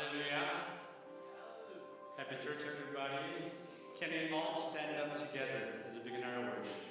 Hallelujah. Happy church, everybody. Can we all stand up together as we begin our worship?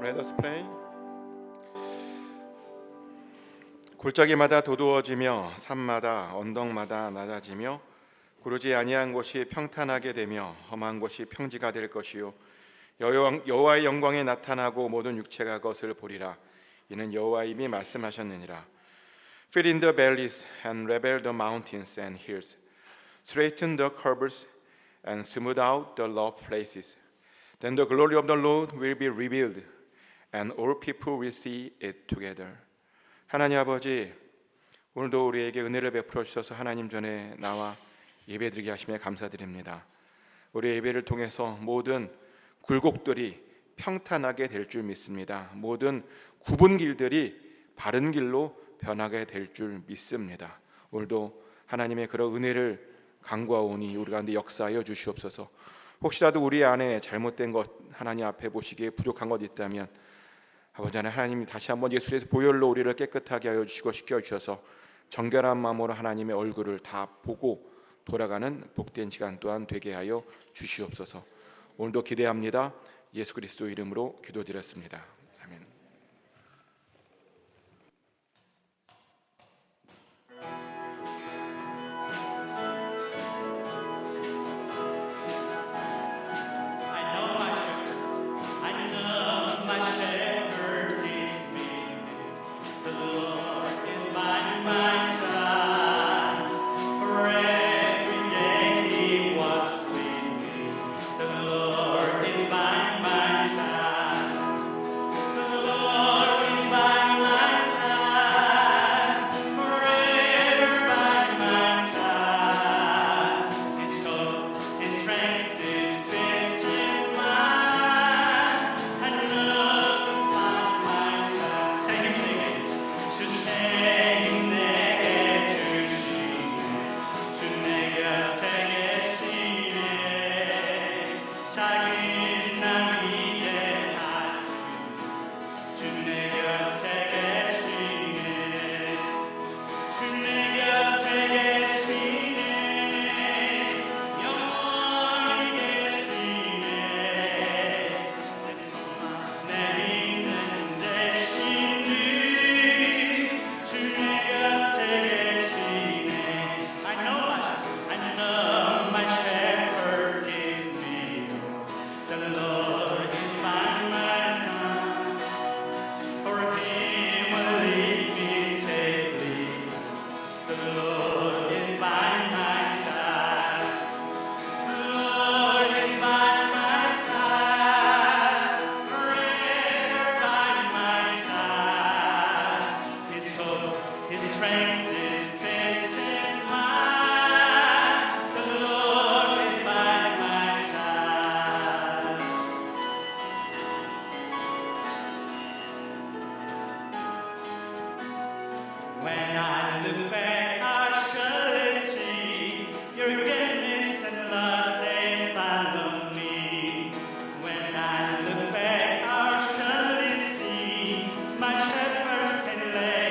Let us pray. 골짜기마다 도두어지며 산마다 언덕마다 낮아지며 구르지 아니한 곳이 평탄하게 되며 험한 곳이 평지가 될 것이요 여호와의 영광이 나타나고 모든 육체가 그것을 보리라. 이는 여호와님이 말씀하셨느니라. Fill in the valleys and level the mountains and hills, straighten the curves and smooth out the rough places. Then the glory of the Lord will be revealed, and all people will see it together. 하나님 아버지, 오늘도 우리에게 은혜를 베풀어 주셔서 하나님 전에 나와 예배드리게 하심에 감사드립니다. 우리 예배를 통해서 모든 굴곡들이 평탄하게 될 줄 믿습니다. 모든 굽은 길들이 바른 길로 변하게 될 줄 믿습니다. 오늘도 하나님의 그런 은혜를 간구하오니 우리 가운데 역사하여 주시옵소서. 혹시라도 우리 안에 잘못된 것 하나님 앞에 보시기에 부족한 것 있다면 아버지 하나님 다시 한번 예수께서 보혈로 우리를 깨끗하게 하여 주시고 씻겨주셔서 정결한 마음으로 하나님의 얼굴을 다 보고 돌아가는 복된 시간 또한 되게 하여 주시옵소서. 오늘도 기대합니다. 예수 그리스도 이름으로 기도드렸습니다. 아멘. My shepherd and lay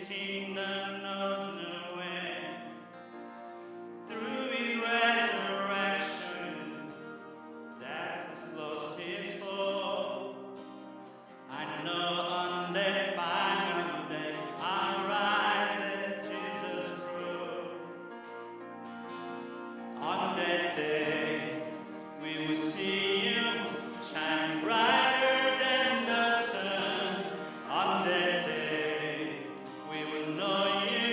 kingdom knows no end. Through his resurrection, that has lost his fall. I know on that final day I'll rise as Jesus rose. On that day we will see you shine brighter than the sun. On that day we will know you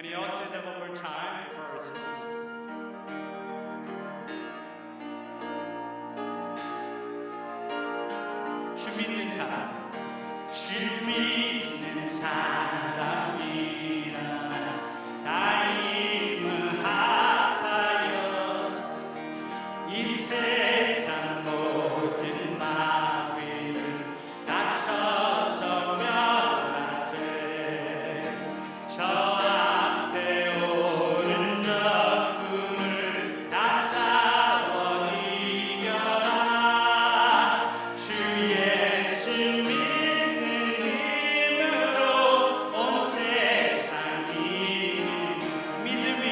we all stand up one more time for our singers? 주 믿는 사람, 주 믿는 사람 일어나 다 힘을 합하여 이 세상 모든 마귀를 다쳐서 멸하세. 저 앞에 오는 적군을 다 싸워 이겨라. 주 예수 믿는 힘으로 온 세상이 믿음이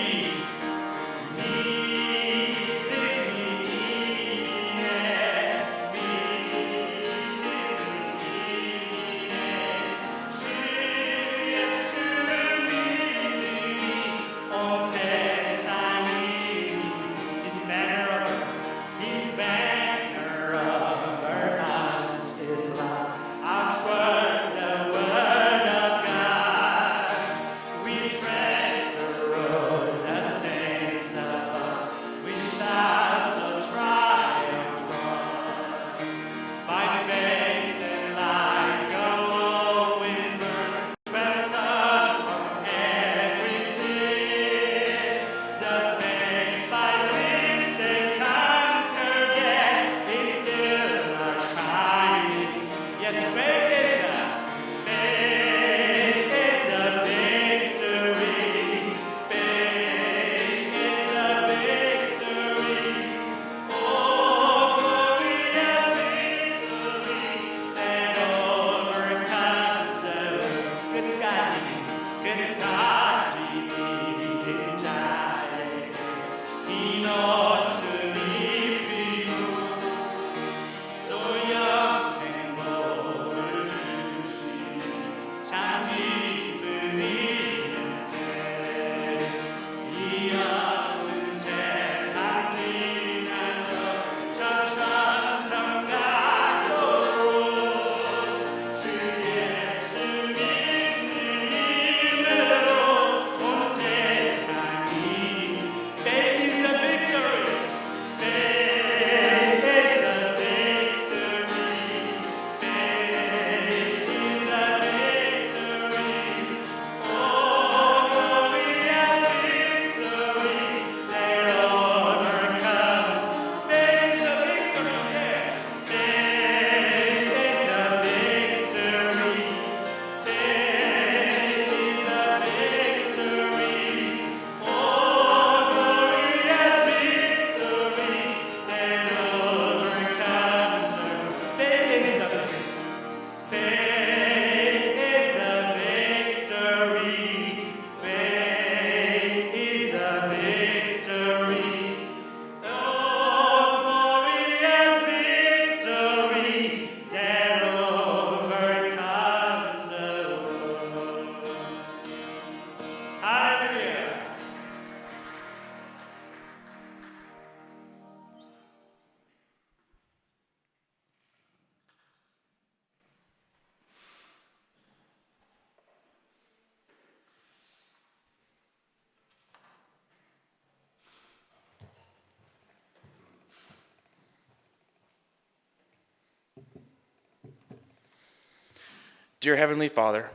Dear Heavenly Father,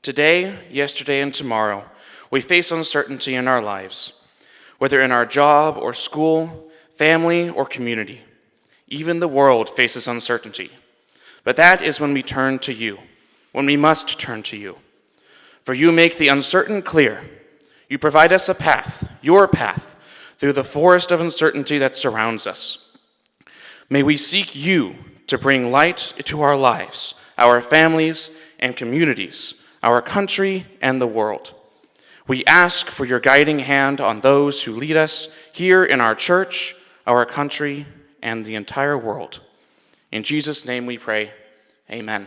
today, yesterday, and tomorrow, we face uncertainty in our lives, whether in our job or school, family or community. Even the world faces uncertainty. But that is when we turn to you, when we must turn to you. For you make the uncertain clear. You provide us a path, your path, through the forest of uncertainty that surrounds us. May we seek you to bring light to our lives, our families and communities, our country and the world. We ask for your guiding hand on those who lead us here in our church, our country, and the entire world. In Jesus' name we pray, amen.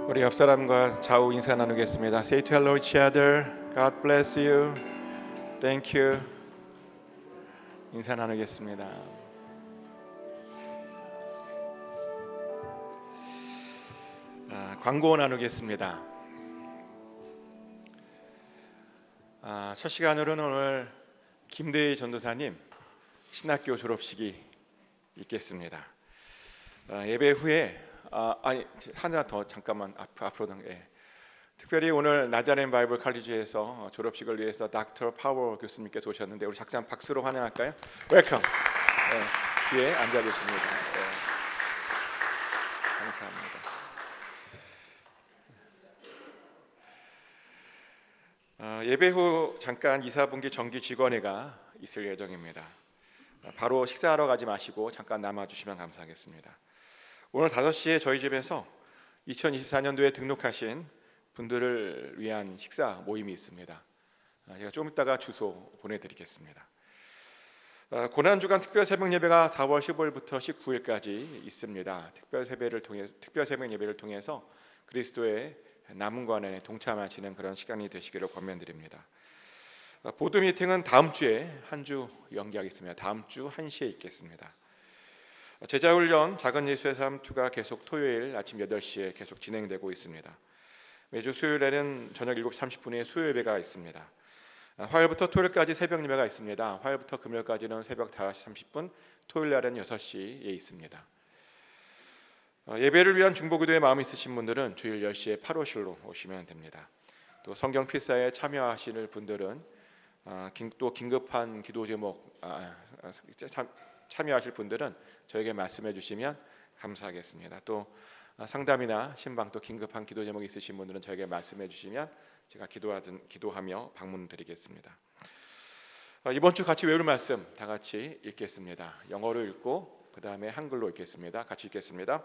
우리 옆 사람과 좌우 인사 나누겠습니다. Say to hello each other. God bless you. Thank you. 인사 나누겠습니다. 광고 나누겠습니다. 첫 시간으로는 오늘 김대희 전도사님 신학교 졸업식이 있겠습니다. 예배 후에 하나 더 잠깐만 앞으로 특별히 오늘 나자렛 바이블 칼리지에서 졸업식을 위해서 닥터 파워 교수님께서 오셨는데 우리 작전 박수로 환영할까요? 웰컴. 뒤에 앉아 계십니다. 감사합니다. 예배 후 잠깐 이사분기 정기 직원회가 있을 예정입니다. 바로 식사하러 가지 마시고 잠깐 남아주시면 감사하겠습니다. 오늘 5시에 저희 집에서 2024년도에 등록하신 분들을 위한 식사 모임이 있습니다. 제가 좀 이따가 주소 보내드리겠습니다. 고난주간 특별 새벽 예배가 4월 15일부터 19일까지 있습니다. 특별 새벽 예배를 통해서 그리스도의 남은 관원에 동참하시는 그런 시간이 되시기를 권면드립니다. 보드 미팅은 다음 주에 한 주 연기하겠습니다. 다음 주 1시에 있겠습니다. 제자훈련 작은 예수의 삶 2가 계속 토요일 아침 8시에 계속 진행되고 있습니다. 매주 수요일에는 저녁 7시 30분에 수요 예배가 있습니다. 화요일부터 토요일까지 새벽 예배가 있습니다. 화요일부터 금요일까지는 새벽 5시 30분, 토요일 날은 6시에 있습니다. 예배를 위한 중보기도에 마음 있으신 분들은 주일 10시에 8호실로 오시면 됩니다. 또 성경 필사에 참여하시는 분들은 또 긴급한 기도 제목 참여하실 분들은 저에게 말씀해 주시면 감사하겠습니다. 또 상담이나 신방 또 긴급한 기도 제목이 있으신 분들은 저에게 말씀해 주시면 제가 기도하며 방문 드리겠습니다. 이번 주 같이 외울 말씀 다 같이 읽겠습니다. 영어로 읽고 그 다음에 한글로 읽겠습니다. 같이 읽겠습니다.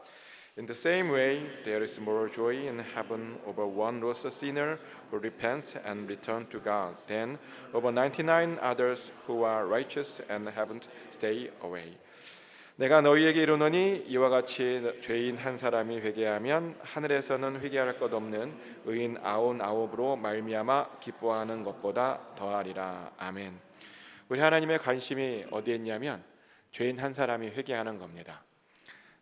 In the same way, there is more joy in heaven over one lost sinner who repents and returns to God than over 99 others who are righteous and haven't stayed away. 내가 너희에게 이르노니 이와 같이 죄인 한 사람이 회개하면 하늘에서는 회개할 것 없는 의인 99으로 말미암아 기뻐하는 것보다 더하리라. 아멘. 우리 하나님의 관심이 어디에 있냐면 죄인 한 사람이 회개하는 겁니다.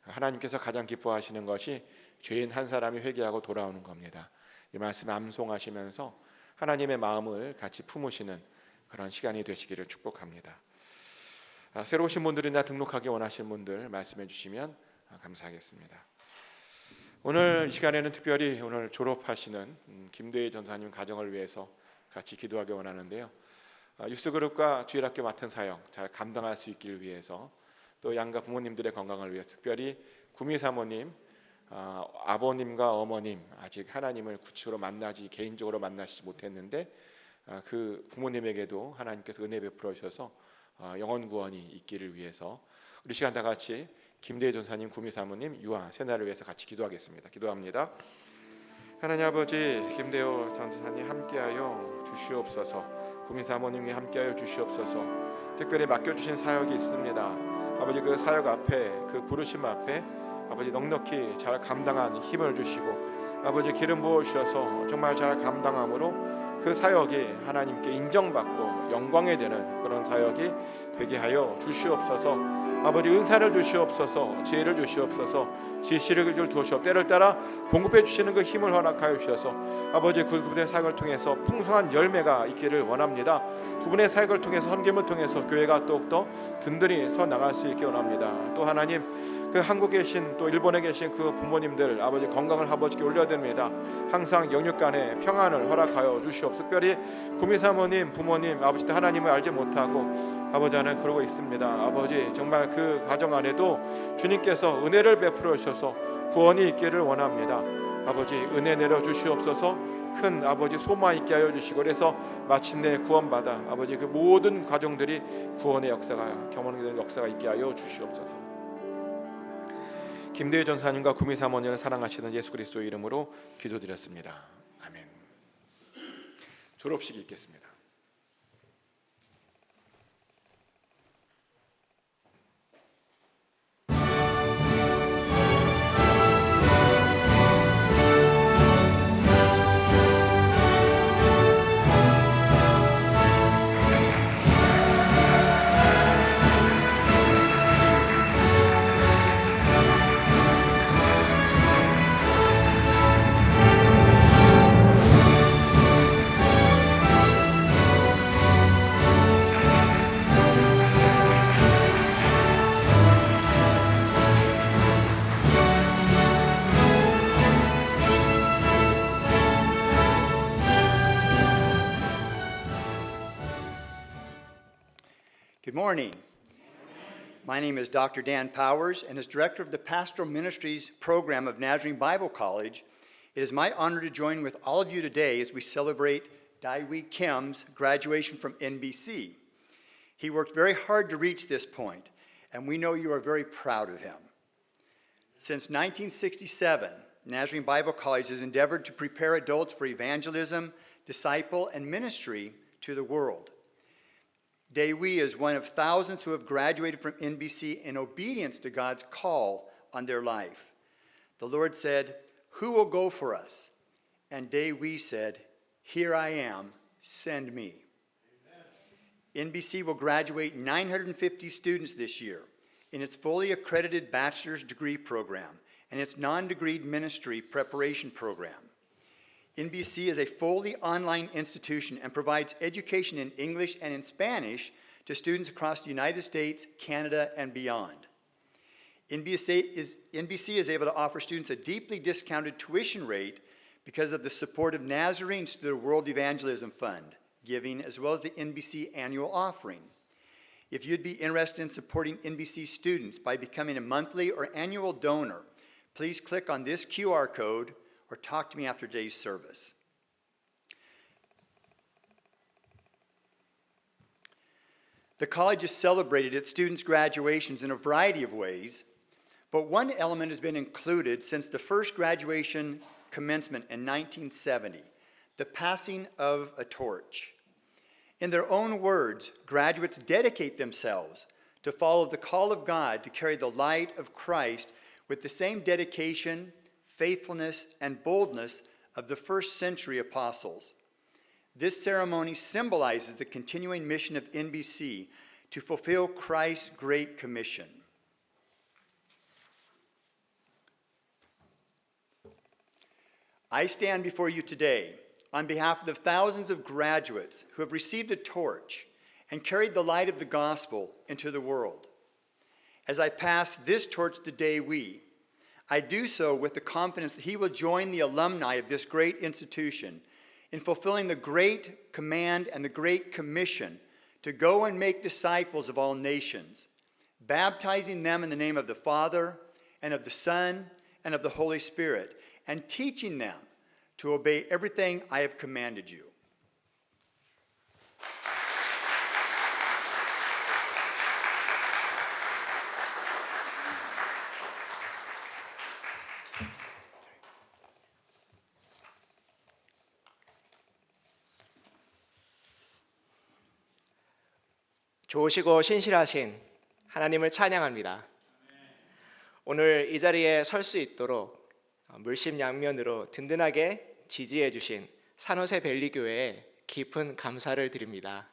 하나님께서 가장 기뻐하시는 것이 죄인 한 사람이 회개하고 돌아오는 겁니다. 이 말씀 암송하시면서 하나님의 마음을 같이 품으시는 그런 시간이 되시기를 축복합니다. 새로 오신 분들이나 등록하기 원하시는 분들 말씀해 주시면 감사하겠습니다. 오늘 이 시간에는 특별히 오늘 졸업하시는 김대희 전사님 가정을 위해서 같이 기도하기 원하는데요. 유스그룹과 주일학교 맡은 사역 잘 감당할 수 있기를 위해서 또 양가 부모님들의 건강을 위해 특별히 구미 사모님, 아버님과 어머님 아직 하나님을 구체적으로 개인적으로 만나시지 못했는데 그 부모님에게도 하나님께서 은혜 베풀어 주셔서 영원 구원이 있기를 위해서 우리 시간 다 같이 김대희 전사님, 구미 사모님, 유아 세나를 위해서 같이 기도하겠습니다. 기도합니다. 하나님 아버지, 김대호 전사님 함께하여 주시옵소서. 구미 사모님이 함께하여 주시옵소서. 특별히 맡겨주신 사역이 있습니다. 아버지 그 사역 앞에 그 부르심 앞에 아버지 넉넉히 잘 감당한 힘을 주시고 아버지 기름 부어 주셔서 정말 잘 감당함으로 그 사역이 하나님께 인정받고 영광이 되는 그런 사역이 되게 하여 주시옵소서. 아버지 은사를 주시옵소서. 지혜를 주시옵소서. 지시를 주시옵소서. 때를 따라 공급해 주시는 그 힘을 허락하여 주셔서 아버지 그분의 사역을 통해서 풍성한 열매가 있기를 원합니다. 두 분의 사역을 통해서 섬김을 통해서 교회가 더욱더 든든히 서 나갈 수 있게 원합니다. 또 하나님 그 한국에 계신 또 일본에 계신 그 부모님들 아버지 건강을 아버지께 올려드립니다. 항상 영육 간에 평안을 허락하여 주시옵소서. 특별히 구미 사모님 부모님 아버지 하나님을 알지 못하고 아버지 하나님 그러고 있습니다. 아버지 정말 그 가정 안에도 주님께서 은혜를 베풀어 주셔서 구원이 있기를 원합니다. 아버지 은혜 내려 주시옵소서. 큰 아버지 소망 있게 하여 주시고 그래서 마침내 구원받아 아버지 그 모든 가정들이 구원의 역사가 경험하게 되는 역사가 있게 하여 주시옵소서. 김대희 전사님과 구미 사모님을 사랑하시는 예수 그리스도의 이름으로 기도드렸습니다. 아멘. 졸업식이 있겠습니다. Good morning. My name is Dr. Dan Powers, and as Director of the Pastoral Ministries program of Nazarene Bible College, it is my honor to join with all of you today as we celebrate Dai-Wee Kim's graduation from NBC. He worked very hard to reach this point, and we know you are very proud of him. Since 1967, Nazarene Bible College has endeavored to prepare adults for evangelism, disciple, and ministry to the world. Dai-Wee is one of thousands who have graduated from NBC in obedience to God's call on their life. The Lord said, "Who will go for us?" And Dai-Wee said, "Here I am, send me." Amen. NBC will graduate 950 students this year in its fully accredited bachelor's degree program and its non-degreed ministry preparation program. NBC is a fully online institution and provides education in English and in Spanish to students across the United States, Canada, and beyond. NBC is able to offer students a deeply discounted tuition rate because of the support of Nazarenes to the World Evangelism Fund, giving, as well as the NBC annual offering. If you'd be interested in supporting NBC students by becoming a monthly or annual donor, please click on this QR code or talk to me after today's service. The college has celebrated its students' graduations in a variety of ways, but one element has been included since the first graduation commencement in 1970, the passing of a torch. In their own words, graduates dedicate themselves to follow the call of God to carry the light of Christ with the same dedication, faithfulness, and boldness of the first century apostles. This ceremony symbolizes the continuing mission of NBC to fulfill Christ's Great Commission. I stand before you today on behalf of the thousands of graduates who have received a torch and carried the light of the gospel into the world. As I pass this torch to Dai-Wee, I do so with the confidence that he will join the alumni of this great institution in fulfilling the great command and the great commission to go and make disciples of all nations, baptizing them in the name of the Father and of the Son and of the Holy Spirit, and teaching them to obey everything I have commanded you. 좋으시고 신실하신 하나님을 찬양합니다. 오늘 이 자리에 설 수 있도록 물심양면으로 든든하게 지지해 주신 산호세 밸리교회에 깊은 감사를 드립니다.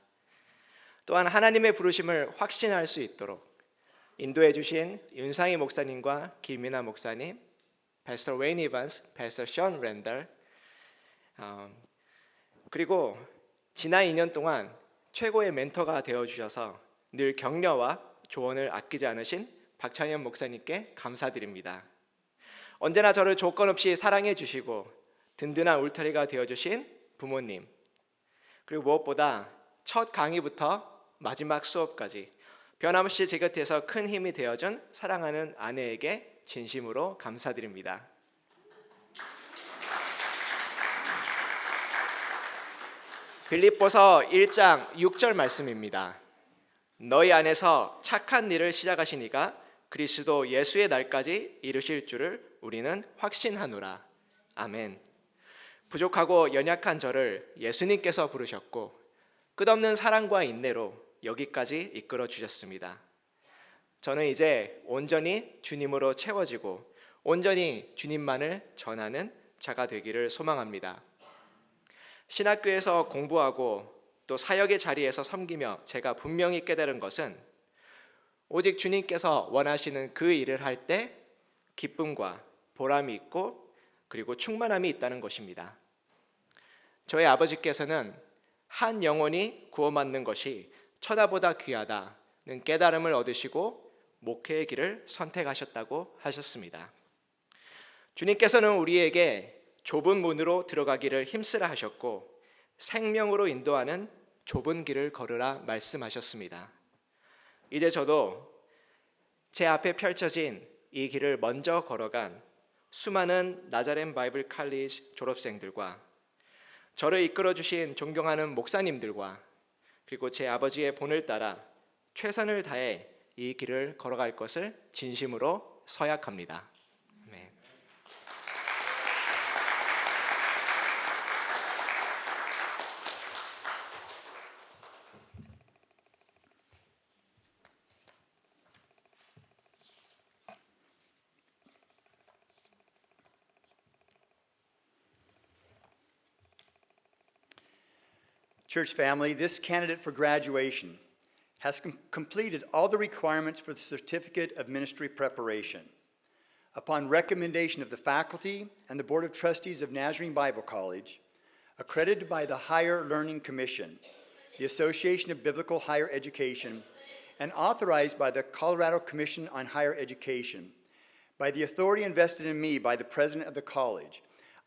또한 하나님의 부르심을 확신할 수 있도록 인도해 주신 윤상희 목사님과 김민아 목사님, 패스터 웨인 이반스, 패스터 션 랜덜, 그리고 지난 2년 동안 최고의 멘토가 되어주셔서 늘 격려와 조언을 아끼지 않으신 박창현 목사님께 감사드립니다. 언제나 저를 조건 없이 사랑해 주시고 든든한 울타리가 되어주신 부모님, 그리고 무엇보다 첫 강의부터 마지막 수업까지 변함없이 제 곁에서 큰 힘이 되어준 사랑하는 아내에게 진심으로 감사드립니다. 빌립보서 1장 6절 말씀입니다. 너희 안에서 착한 일을 시작하시니가 그리스도 예수의 날까지 이루실 줄을 우리는 확신하노라. 아멘. 부족하고 연약한 저를 예수님께서 부르셨고 끝없는 사랑과 인내로 여기까지 이끌어 주셨습니다. 저는 이제 온전히 주님으로 채워지고 온전히 주님만을 전하는 자가 되기를 소망합니다. 신학교에서 공부하고 또 사역의 자리에서 섬기며 제가 분명히 깨달은 것은 오직 주님께서 원하시는 그 일을 할 때 기쁨과 보람이 있고 그리고 충만함이 있다는 것입니다. 저희 아버지께서는 한 영혼이 구원받는 것이 천하보다 귀하다는 깨달음을 얻으시고 목회의 길을 선택하셨다고 하셨습니다. 주님께서는 우리에게 좁은 문으로 들어가기를 힘쓰라 하셨고 생명으로 인도하는 좁은 길을 걸으라 말씀하셨습니다. 이제 저도 제 앞에 펼쳐진 이 길을 먼저 걸어간 수많은 나자렛 바이블 칼리지 졸업생들과 저를 이끌어 주신 존경하는 목사님들과 그리고 제 아버지의 본을 따라 최선을 다해 이 길을 걸어갈 것을 진심으로 서약합니다. 네. Church family, this candidate for graduation has completed all the requirements for the Certificate of Ministry Preparation. Upon recommendation of the faculty and the Board of Trustees of Nazarene Bible College, accredited by the Higher Learning Commission, the Association of Biblical Higher Education, and authorized by the Colorado Commission on Higher Education, by the authority invested in me by the President of the college,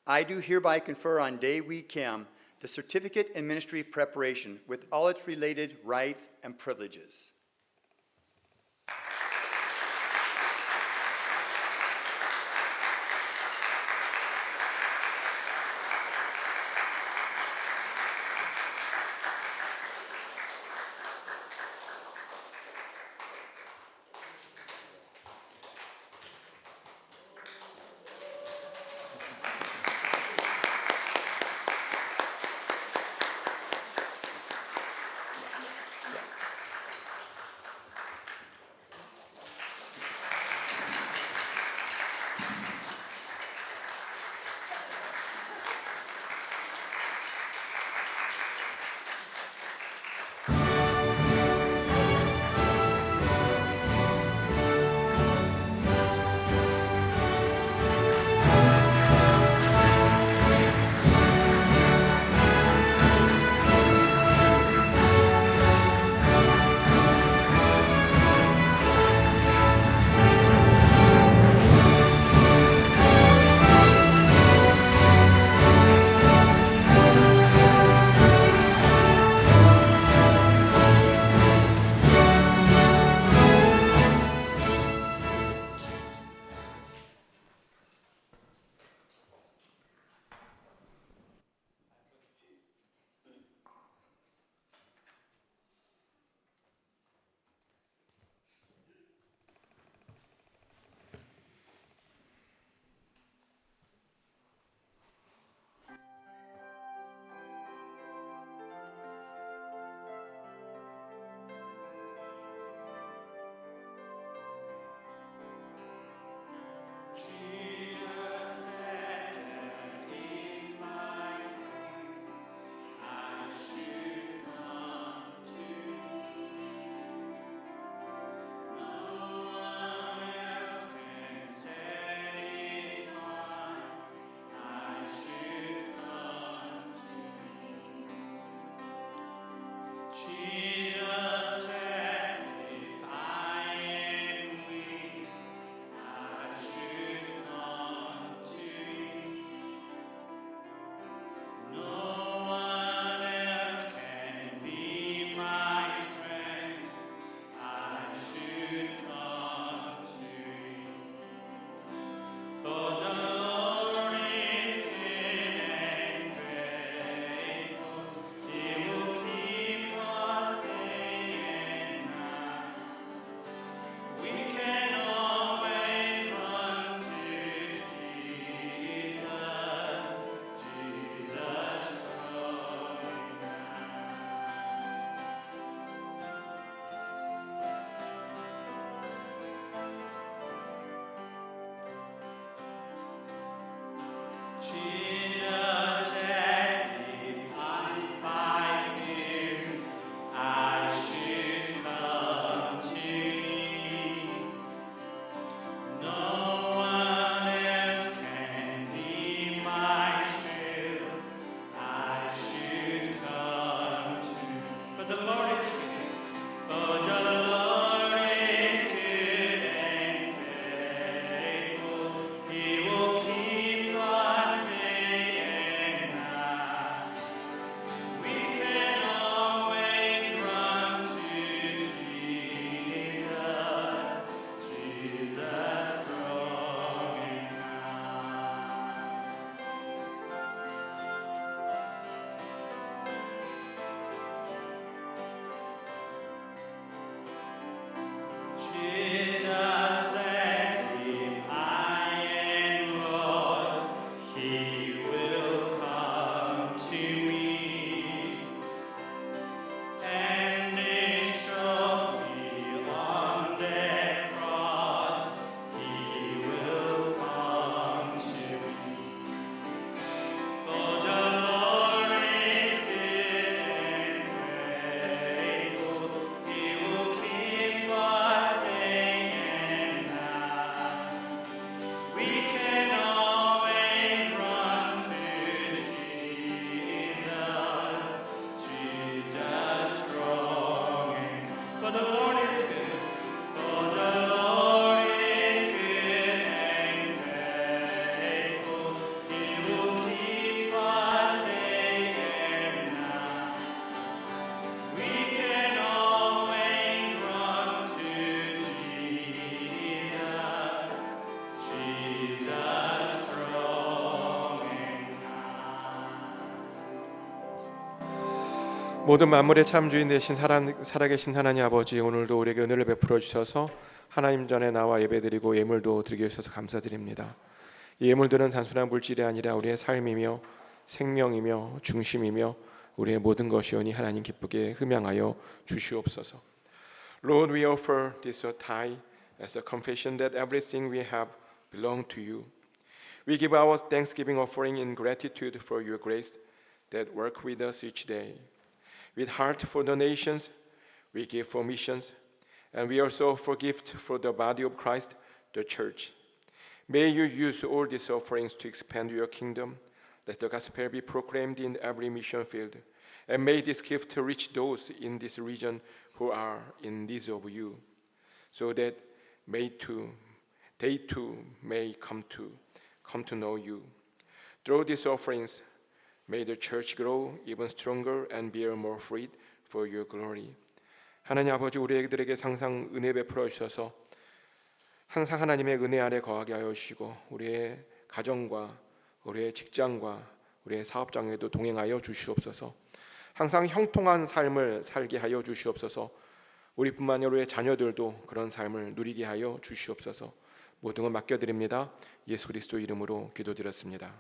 I do hereby confer on Dae Wee Kim the Certificate in Ministry Preparation with all its related rights and privileges. He will keep us 모든 만물의 참 주인 되신 살아계신 하나님 아버지, 오늘도 우리에게 은혜를 베풀어 주셔서 하나님 전에 나와 예배드리고 예물도 드리게 해주셔서 감사드립니다. 이 예물들은 단순한 물질이 아니라 우리의 삶이며 생명이며 중심이며 우리의 모든 것이오니 하나님 기쁘게 흠양하여 주시옵소서. Lord, we offer this tithe as a confession that everything we have belongs to you. We give our thanksgiving offering in gratitude for your grace that work with us each day. With heart for the nations, we give for missions, and we also offer gift for the body of Christ, the church. May you use all these offerings to expand your kingdom. Let the gospel be proclaimed in every mission field, and may this gift reach those in this region who are in need of you, so that they too may come to know you. Through these offerings, may the church grow even stronger and bear more fruit for your glory. 하나님 아버지, 우리들에게 항상 은혜 베풀어 주셔서 항상 하나님의 은혜 아래 거하게 하여 주시고 우리의 가정과 우리의 직장과 우리의 사업장에도 동행하여 주시옵소서. 항상 형통한 삶을 살게 하여 주시옵소서. 우리뿐만 아니라 우리의 자녀들도 그런 삶을 누리게 하여 주시옵소서. 모든 걸 맡겨드립니다. 예수 그리스도 이름으로 기도드렸습니다.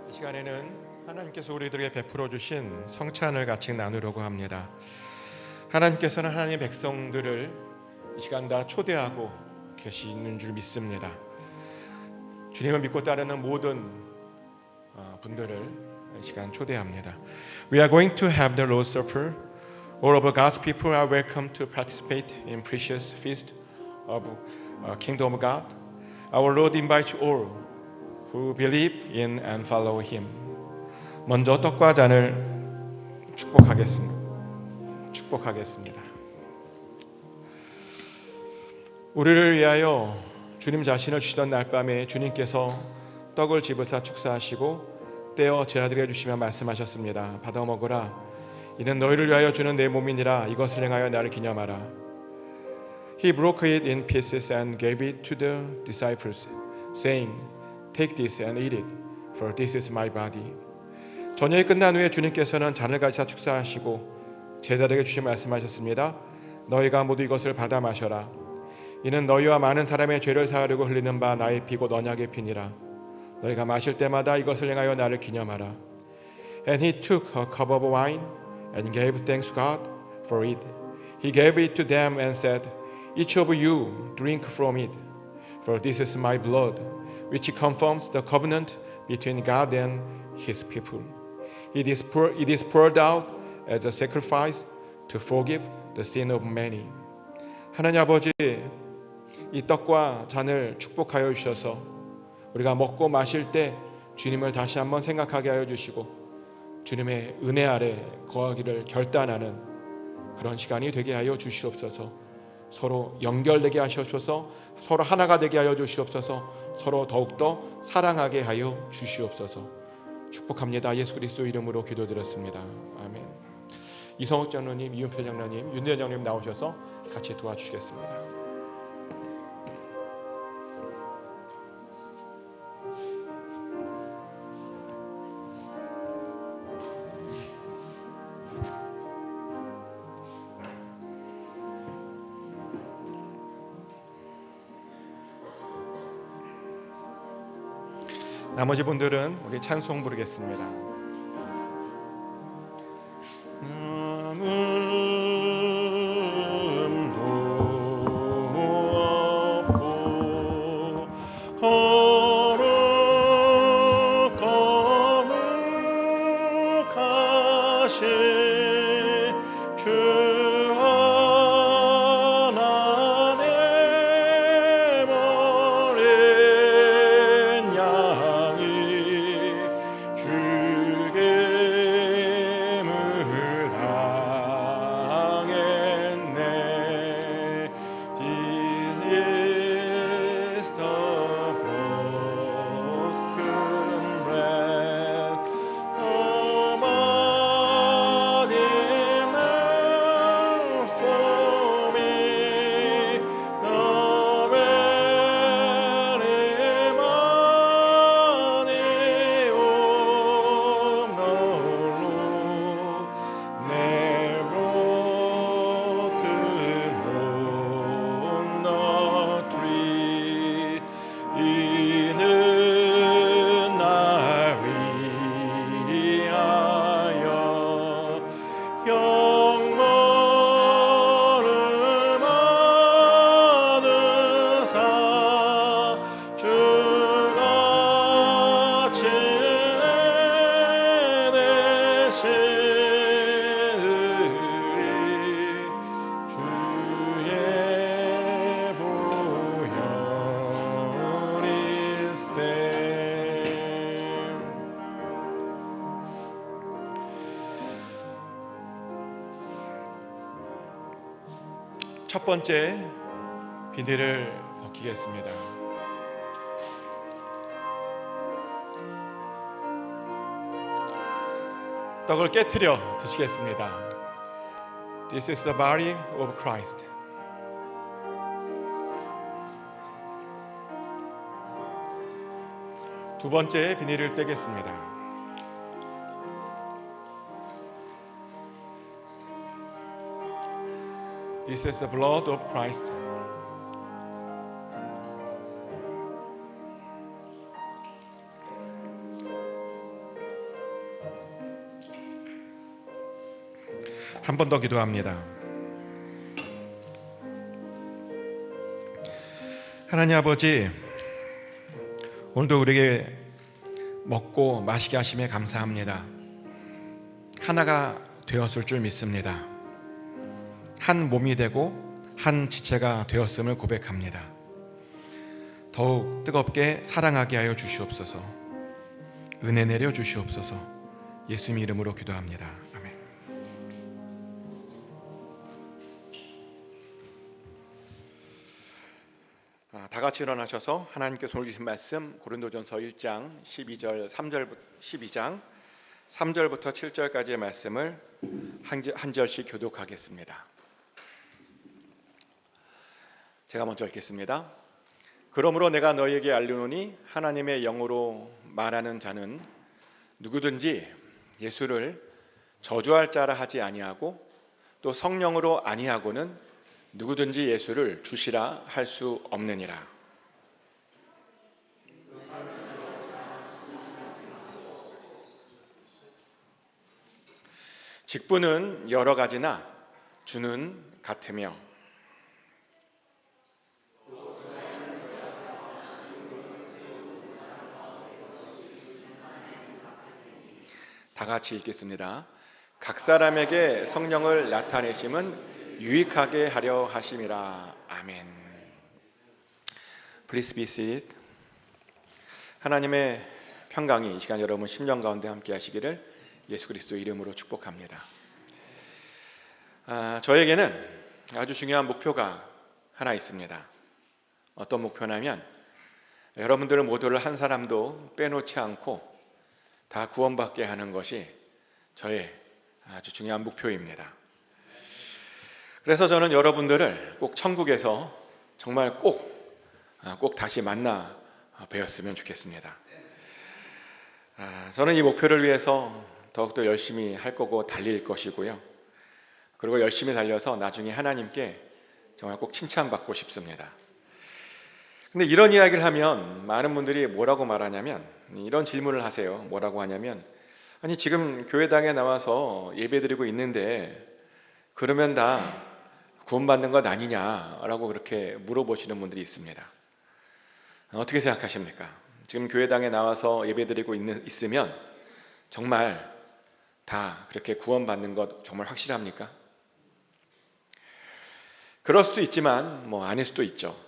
이 시간에는 하나님께서 우리들에게 베풀어 주신 성찬을 같이 나누려고 합니다. 하나님께서는 하나님의 백성들을 이 시간 다 초대하고 계시는 줄 믿습니다. 주님을 믿고 따르는 모든 분들을 이 시간 초대합니다. We are going to have the Lord's Supper. All of God's people are welcome to participate in precious feast of Kingdom of God. Our Lord invites all who believe in and follow Him. 먼저 떡과 잔을 축복하겠습니다. 우리를 위하여 주님 자신을 주시던 날 밤에 주님께서 떡을 집으사 축사하시고 떼어 제 아들에게 주시며 말씀하셨습니다. 받아 먹으라. 이는 너희를 위하여 주는 내 몸이니라. 이것을 행하여 나를 기념하라. He broke it in pieces and gave it to the disciples, saying, Take this and eat it, for this is my body. 저녁이 끝난 후에 주님께서는 잔을 가지사 축사하시고 제자들에게 주시 말씀하셨습니다. 너희가 모두 이것을 받아 마셔라. 이는 너희와 많은 사람의 죄를 사하려고 흘리는 바 나의 피 곧 언약의 피니라. 너희가 마실 때마다 이것을 행하여 나를 기념하라. And he took a cup of wine and gave thanks to God for it. He gave it to them and said, Each of you drink from it, for this is my blood, which confirms the covenant between God and His people. It is poured out as a sacrifice to forgive the sin of many. 하나님 아버지, 이 떡과 잔을 축복하여 주셔서 우리가 먹고 마실 때 주님을 다시 한번 생각하게 하여 주시고 주님의 은혜 아래 거하기를 결단하는 그런 시간이 되게 하여 주시옵소서. 서로 연결되게 하시옵소서. 서로 하나가 되게 하여 주시옵소서. 서로 더욱더 사랑하게 하여 주시옵소서. 축복합니다. 예수 그리스도 이름으로 기도드렸습니다. 아멘. 이성욱 장로님, 이윤표 장로님, 윤대현 장로님 나오셔서 같이 도와주시겠습니다. 나머지 분들은 우리 찬송 부르겠습니다. 주 첫 번째 비닐을 벗기겠습니다. 떡을 깨트려 드시겠습니다. This is the body of Christ. 두 번째 비닐을 떼겠습니다. This is the blood of Christ. 한 번 더 기도합니다. 하나님 아버지, 오늘도 우리에게 먹고 마시게 하심에 감사합니다. 하나가 되었을 줄 믿습니다. 한 몸이 되고 한 지체가 되었음을 고백합니다. 더욱 뜨겁게 사랑하게 하여 주시옵소서. 은혜 내려 주시옵소서. 예수님 이름으로 기도합니다. 아멘. 다 같이 일어나셔서 하나님께서 오늘 주신 말씀 고린도전서 1장 12장 3절부터 7절까지의 말씀을 한 절씩 교독하겠습니다. 제가 먼저 읽겠습니다. 그러므로 내가 너희에게 알리노니 하나님의 영으로 말하는 자는 누구든지 예수를 저주할 자라 하지 아니하고 또 성령으로 아니하고는 누구든지 예수를 주시라 할 수 없느니라. 직분은 여러 가지나 주는 같으며 다 같이 읽겠습니다. 각 사람에게 성령을 나타내심은 유익하게 하려 하심이라. 아멘. Please be seated. 하나님의 평강이 이 시간 여러분 심령 가운데 함께 하시기를 예수 그리스도 이름으로 축복합니다. 저에게는 아주 중요한 목표가 하나 있습니다. 어떤 목표냐면 여러분들 모두를 한 사람도 빼놓지 않고 다 구원받게 하는 것이 저의 아주 중요한 목표입니다. 그래서 저는 여러분들을 꼭 천국에서 정말 꼭 다시 만나 뵈었으면 좋겠습니다. 저는 이 목표를 위해서 더욱더 열심히 할 거고 달릴 것이고요. 그리고 열심히 달려서 나중에 하나님께 정말 꼭 칭찬받고 싶습니다. 근데 이런 이야기를 하면 많은 분들이 뭐라고 말하냐면 이런 질문을 하세요. 뭐라고 하냐면 아니 지금 교회당에 나와서 예배드리고 있는데 그러면 다 구원받는 것 아니냐라고 그렇게 물어보시는 분들이 있습니다. 어떻게 생각하십니까? 지금 교회당에 나와서 예배드리고 있으면 정말 다 그렇게 구원받는 것 정말 확실합니까? 그럴 수 있지만 아닐 수도 있죠.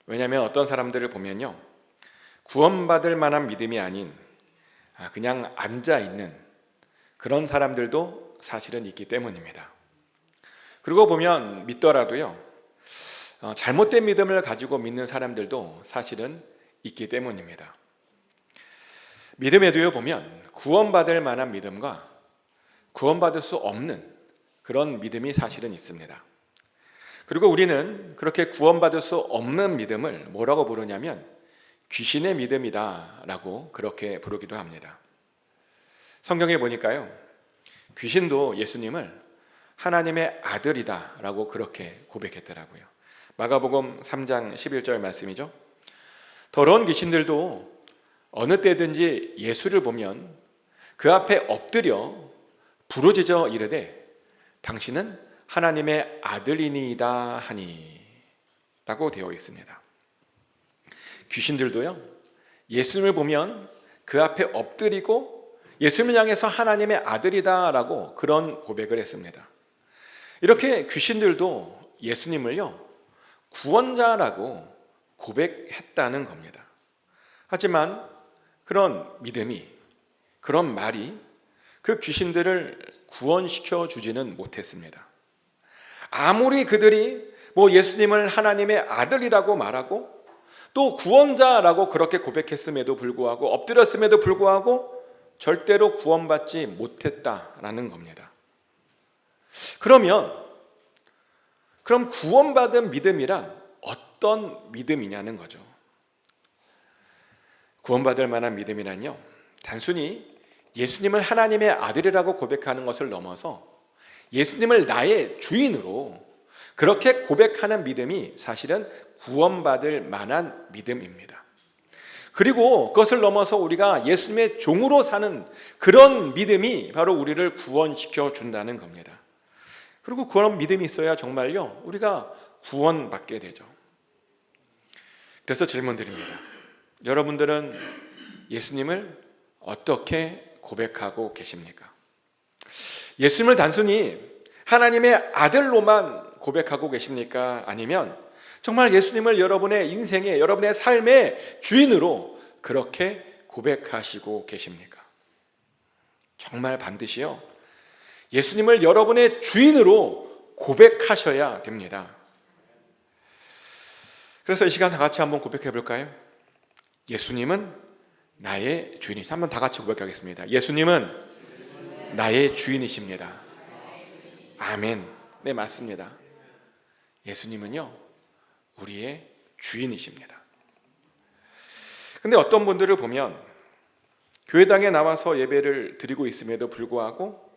왜냐하면 어떤 사람들을 보면요, 구원받을 만한 믿음이 아닌 그냥 앉아있는 그런 사람들도 사실은 있기 때문입니다. 그리고 보면 믿더라도요, 잘못된 믿음을 가지고 믿는 사람들도 사실은 있기 때문입니다. 믿음에도요 보면 구원받을 만한 믿음과 구원받을 수 없는 그런 믿음이 사실은 있습니다. 그리고 우리는 그렇게 구원받을 수 없는 믿음을 뭐라고 부르냐면 귀신의 믿음이다 라고 그렇게 부르기도 합니다. 성경에 보니까요, 귀신도 예수님을 하나님의 아들이다 라고 그렇게 고백했더라고요. 마가복음 3장 11절 말씀이죠. 더러운 귀신들도 어느 때든지 예수를 보면 그 앞에 엎드려 부르짖어 이르되 당신은 하나님의 아들이니이다 하니 라고 되어 있습니다. 귀신들도요, 예수님을 보면 그 앞에 엎드리고 예수님을 향해서 하나님의 아들이다 라고 그런 고백을 했습니다. 이렇게 귀신들도 예수님을요 구원자라고 고백했다는 겁니다. 하지만 그런 믿음이, 그런 말이 그 귀신들을 구원시켜 주지는 못했습니다. 아무리 그들이 예수님을 하나님의 아들이라고 말하고 또 구원자라고 그렇게 고백했음에도 불구하고, 엎드렸음에도 불구하고 절대로 구원받지 못했다라는 겁니다. 그럼 구원받은 믿음이란 어떤 믿음이냐는 거죠. 구원받을 만한 믿음이란요, 단순히 예수님을 하나님의 아들이라고 고백하는 것을 넘어서 예수님을 나의 주인으로 그렇게 고백하는 믿음이 사실은 구원받을 만한 믿음입니다. 그리고 그것을 넘어서 우리가 예수님의 종으로 사는 그런 믿음이 바로 우리를 구원시켜 준다는 겁니다. 그리고 그런 믿음이 있어야 정말요, 우리가 구원받게 되죠. 그래서 질문 드립니다. 여러분들은 예수님을 어떻게 고백하고 계십니까? 예수님을 단순히 하나님의 아들로만 고백하고 계십니까? 아니면 정말 예수님을 여러분의 인생의, 여러분의 삶의 주인으로 그렇게 고백하시고 계십니까? 정말 반드시요, 예수님을 여러분의 주인으로 고백하셔야 됩니다. 그래서 이 시간 다 같이 한번 고백해 볼까요? 예수님은 나의 주인이십니다. 한번 다 같이 고백하겠습니다. 예수님은 나의 주인이십니다. 아멘. 네, 맞습니다. 예수님은요, 우리의 주인이십니다. 근데 어떤 분들을 보면 교회당에 나와서 예배를 드리고 있음에도 불구하고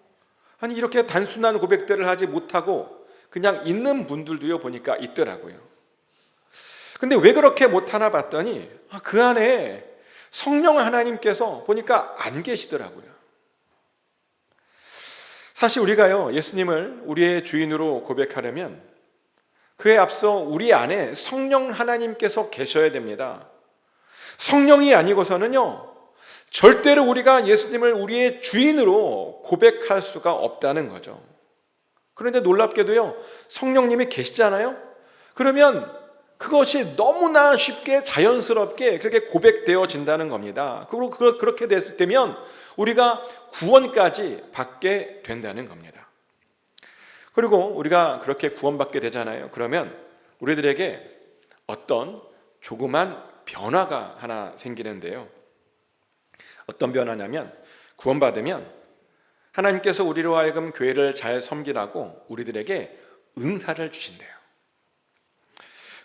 이렇게 단순한 고백들을 하지 못하고 그냥 있는 분들도요, 보니까 있더라고요. 근데 왜 그렇게 못하나 봤더니 그 안에 성령 하나님께서 보니까 안 계시더라고요. 사실 우리가요, 예수님을 우리의 주인으로 고백하려면 그에 앞서 우리 안에 성령 하나님께서 계셔야 됩니다. 성령이 아니고서는요, 절대로 우리가 예수님을 우리의 주인으로 고백할 수가 없다는 거죠. 그런데 놀랍게도요, 성령님이 계시잖아요? 그러면 그것이 너무나 쉽게 자연스럽게 그렇게 고백되어진다는 겁니다. 그리고 그렇게 됐을 때면 우리가 구원까지 받게 된다는 겁니다. 그리고 우리가 그렇게 구원받게 되잖아요. 그러면 우리들에게 어떤 조그만 변화가 하나 생기는데요. 어떤 변화냐면, 구원받으면 하나님께서 우리로 하여금 교회를 잘 섬기라고 우리들에게 은사를 주신대요.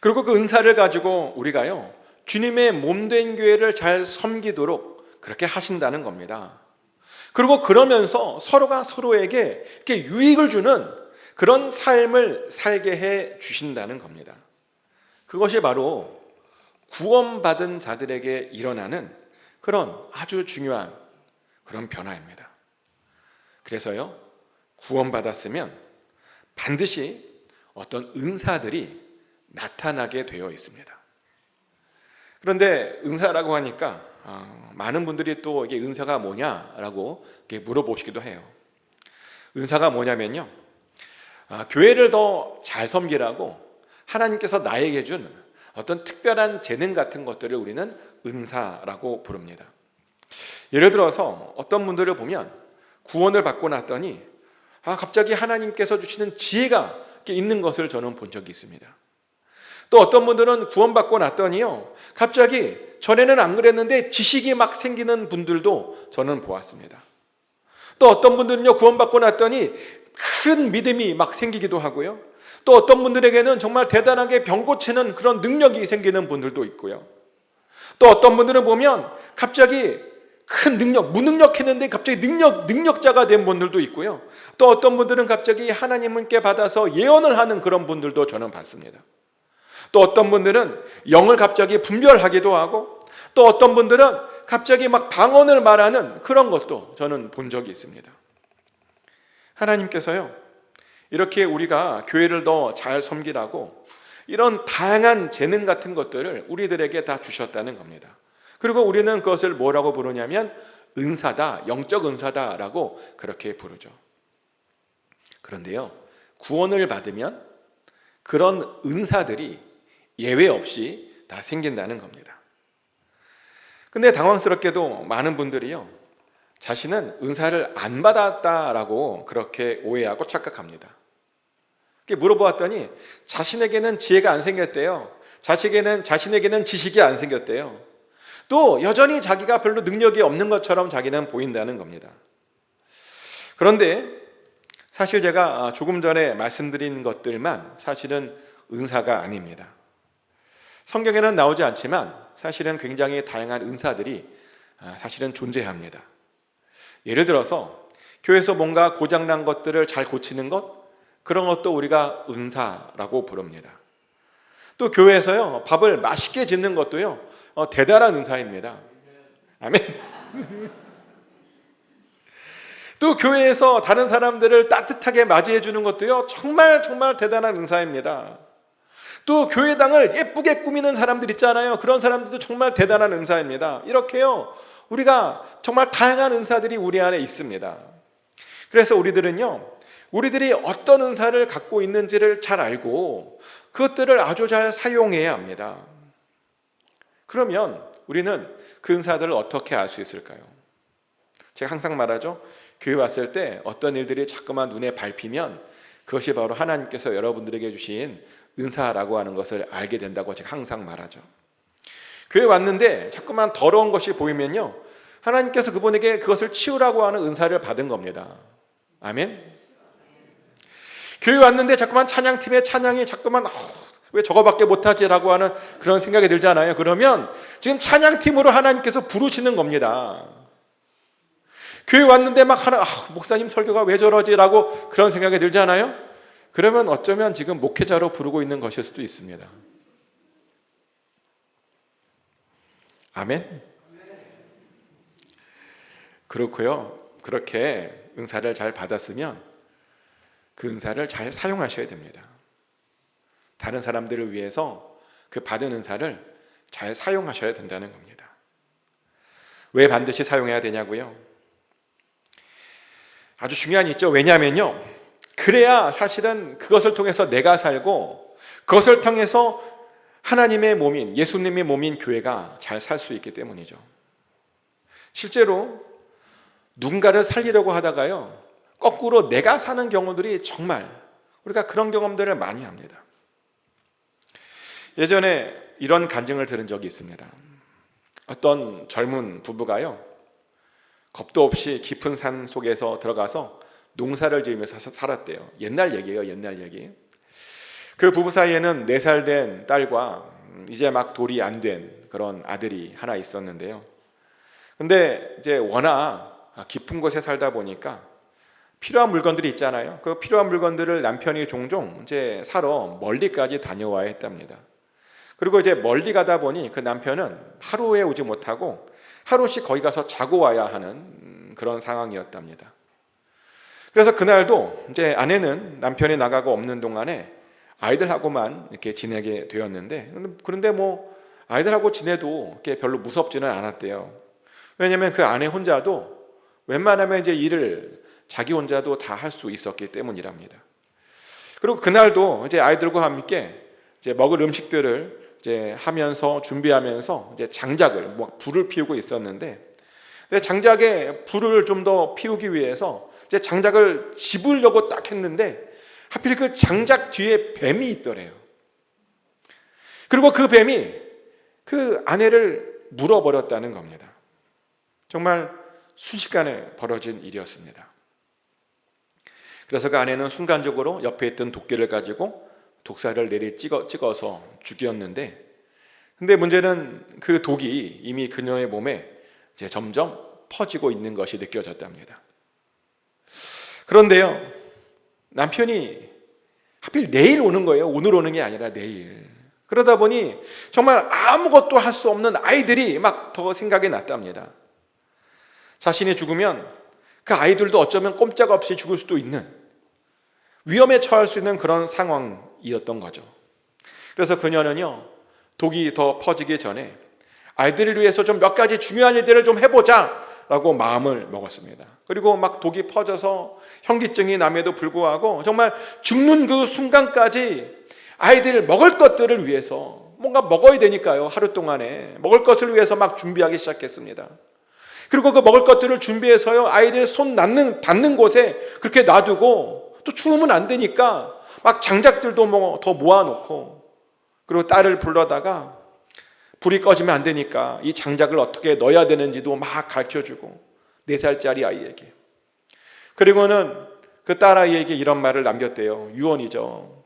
그리고 그 은사를 가지고 우리가요, 주님의 몸된 교회를 잘 섬기도록 그렇게 하신다는 겁니다. 그리고 그러면서 서로가 서로에게 이렇게 유익을 주는 그런 삶을 살게 해 주신다는 겁니다. 그것이 바로 구원받은 자들에게 일어나는 그런 아주 중요한 그런 변화입니다. 그래서요, 구원받았으면 반드시 어떤 은사들이 나타나게 되어 있습니다. 그런데 은사라고 하니까 많은 분들이 또 이게 은사가 뭐냐라고 이렇게 물어보시기도 해요. 은사가 뭐냐면요, 교회를 더 잘 섬기라고 하나님께서 나에게 준 어떤 특별한 재능 같은 것들을 우리는 은사라고 부릅니다. 예를 들어서 어떤 분들을 보면 구원을 받고 났더니 갑자기 하나님께서 주시는 지혜가 있는 것을 저는 본 적이 있습니다. 또 어떤 분들은 구원받고 났더니요, 갑자기 전에는 안 그랬는데 지식이 막 생기는 분들도 저는 보았습니다. 또 어떤 분들은요, 구원받고 났더니 큰 믿음이 막 생기기도 하고요. 또 어떤 분들에게는 정말 대단하게 병 고치는 그런 능력이 생기는 분들도 있고요. 또 어떤 분들은 보면 갑자기 큰 능력, 무능력했는데 갑자기 능력자가 된 분들도 있고요. 또 어떤 분들은 갑자기 하나님께 받아서 예언을 하는 그런 분들도 저는 봤습니다. 또 어떤 분들은 영을 갑자기 분별하기도 하고, 또 어떤 분들은 갑자기 막 방언을 말하는 그런 것도 저는 본 적이 있습니다. 하나님께서요, 이렇게 우리가 교회를 더 잘 섬기라고 이런 다양한 재능 같은 것들을 우리들에게 다 주셨다는 겁니다. 그리고 우리는 그것을 뭐라고 부르냐면 은사다, 영적 은사다라고 그렇게 부르죠. 그런데요, 구원을 받으면 그런 은사들이 예외 없이 다 생긴다는 겁니다. 근데 당황스럽게도 많은 분들이요, 자신은 은사를 안 받았다라고 그렇게 오해하고 착각합니다. 이렇게 물어보았더니 자신에게는 지혜가 안 생겼대요. 자신에게는 지식이 안 생겼대요. 또 여전히 자기가 별로 능력이 없는 것처럼 자기는 보인다는 겁니다. 그런데 사실 제가 조금 전에 말씀드린 것들만 사실은 은사가 아닙니다. 성경에는 나오지 않지만 사실은 굉장히 다양한 은사들이 사실은 존재합니다. 예를 들어서 교회에서 뭔가 고장난 것들을 잘 고치는 것, 그런 것도 우리가 은사라고 부릅니다. 또 교회에서요, 밥을 맛있게 짓는 것도요, 대단한 은사입니다. 아멘. 또 교회에서 다른 사람들을 따뜻하게 맞이해 주는 것도요, 정말 대단한 은사입니다. 또 교회당을 예쁘게 꾸미는 사람들 있잖아요. 그런 사람들도 정말 대단한 은사입니다. 이렇게요, 우리가 정말 다양한 은사들이 우리 안에 있습니다. 그래서 우리들이 어떤 은사를 갖고 있는지를 잘 알고 그것들을 아주 잘 사용해야 합니다. 그러면 우리는 그 은사들을 어떻게 알 수 있을까요? 제가 항상 말하죠. 교회 왔을 때 어떤 일들이 자꾸만 눈에 밟히면 그것이 바로 하나님께서 여러분들에게 주신 은사라고 하는 것을 알게 된다고 제가 항상 말하죠. 교회 왔는데 자꾸만 더러운 것이 보이면요, 하나님께서 그분에게 그것을 치우라고 하는 은사를 받은 겁니다. 아멘. 교회 왔는데 자꾸만 찬양팀의 찬양이 자꾸만 왜 저거밖에 못하지라고 하는 그런 생각이 들잖아요. 그러면 지금 찬양팀으로 하나님께서 부르시는 겁니다. 교회 왔는데 막 목사님 설교가 왜 저러지라고 그런 생각이 들잖아요. 그러면 어쩌면 지금 목회자로 부르고 있는 것일 수도 있습니다. 아멘. 그렇고요. 그렇게 은사를 잘 받았으면 그 은사를 잘 사용하셔야 됩니다. 다른 사람들을 위해서 그 받은 은사를 잘 사용하셔야 된다는 겁니다. 왜 반드시 사용해야 되냐고요? 아주 중요한 게 있죠. 왜냐하면요, 그래야 사실은 그것을 통해서 내가 살고 그것을 통해서 하나님의 몸인, 예수님의 몸인 교회가 잘 살 수 있기 때문이죠. 실제로 누군가를 살리려고 하다가요, 거꾸로 내가 사는 경우들이 정말 우리가 그런 경험들을 많이 합니다. 예전에 이런 간증을 들은 적이 있습니다. 어떤 젊은 부부가요, 겁도 없이 깊은 산 속에서 들어가서 농사를 지으면서 살았대요. 옛날 얘기예요, 옛날 얘기. 그 부부 사이에는 4살 된 딸과 이제 막 돌이 안 된 그런 아들이 하나 있었는데요. 근데 이제 워낙 깊은 곳에 살다 보니까 필요한 물건들이 있잖아요. 그 필요한 물건들을 남편이 종종 이제 사러 멀리까지 다녀와야 했답니다. 그리고 이제 멀리 가다 보니 그 남편은 하루에 오지 못하고 하루씩 거기 가서 자고 와야 하는 그런 상황이었답니다. 그래서 그날도 이제 아내는 남편이 나가고 없는 동안에 아이들하고만 이렇게 지내게 되었는데, 그런데 뭐 아이들하고 지내도 이렇게 별로 무섭지는 않았대요. 왜냐하면 그 아내 혼자도 웬만하면 이제 일을 자기 혼자도 다 할 수 있었기 때문이랍니다. 그리고 그날도 이제 아이들과 함께 이제 먹을 음식들을 이제 하면서 준비하면서 이제 장작을 불을 피우고 있었는데, 장작에 불을 좀 더 피우기 위해서 이제 장작을 집으려고 딱 했는데 하필 그 장작 뒤에 뱀이 있더래요. 그리고 그 뱀이 그 아내를 물어버렸다는 겁니다. 정말 순식간에 벌어진 일이었습니다. 그래서 그 아내는 순간적으로 옆에 있던 도끼를 가지고 독사를 내리 찍어서 죽였는데, 근데 문제는 그 독이 이미 그녀의 몸에 이제 점점 퍼지고 있는 것이 느껴졌답니다. 그런데요, 남편이 하필 내일 오는 거예요. 오늘 오는 게 아니라 내일. 그러다 보니 정말 아무것도 할 수 없는 아이들이 막 더 생각이 났답니다. 자신이 죽으면 그 아이들도 어쩌면 꼼짝없이 죽을 수도 있는, 위험에 처할 수 있는 그런 상황이었던 거죠. 그래서 그녀는요, 독이 더 퍼지기 전에 아이들을 위해서 좀 몇 가지 중요한 일들을 좀 해보자 라고 마음을 먹었습니다. 그리고 막 독이 퍼져서 현기증이 남에도 불구하고 정말 죽는 그 순간까지 아이들 먹을 것들을 위해서, 뭔가 먹어야 되니까요, 하루 동안에 먹을 것을 위해서 막 준비하기 시작했습니다. 그리고 그 먹을 것들을 준비해서요, 아이들 손 닿는 곳에 그렇게 놔두고, 또 추우면 안 되니까 막 장작들도 뭐 더 모아놓고, 그리고 딸을 불러다가 불이 꺼지면 안 되니까 이 장작을 어떻게 넣어야 되는지도 막 가르쳐주고, 4살짜리 아이에게. 그리고는 그 딸아이에게 이런 말을 남겼대요. 유언이죠.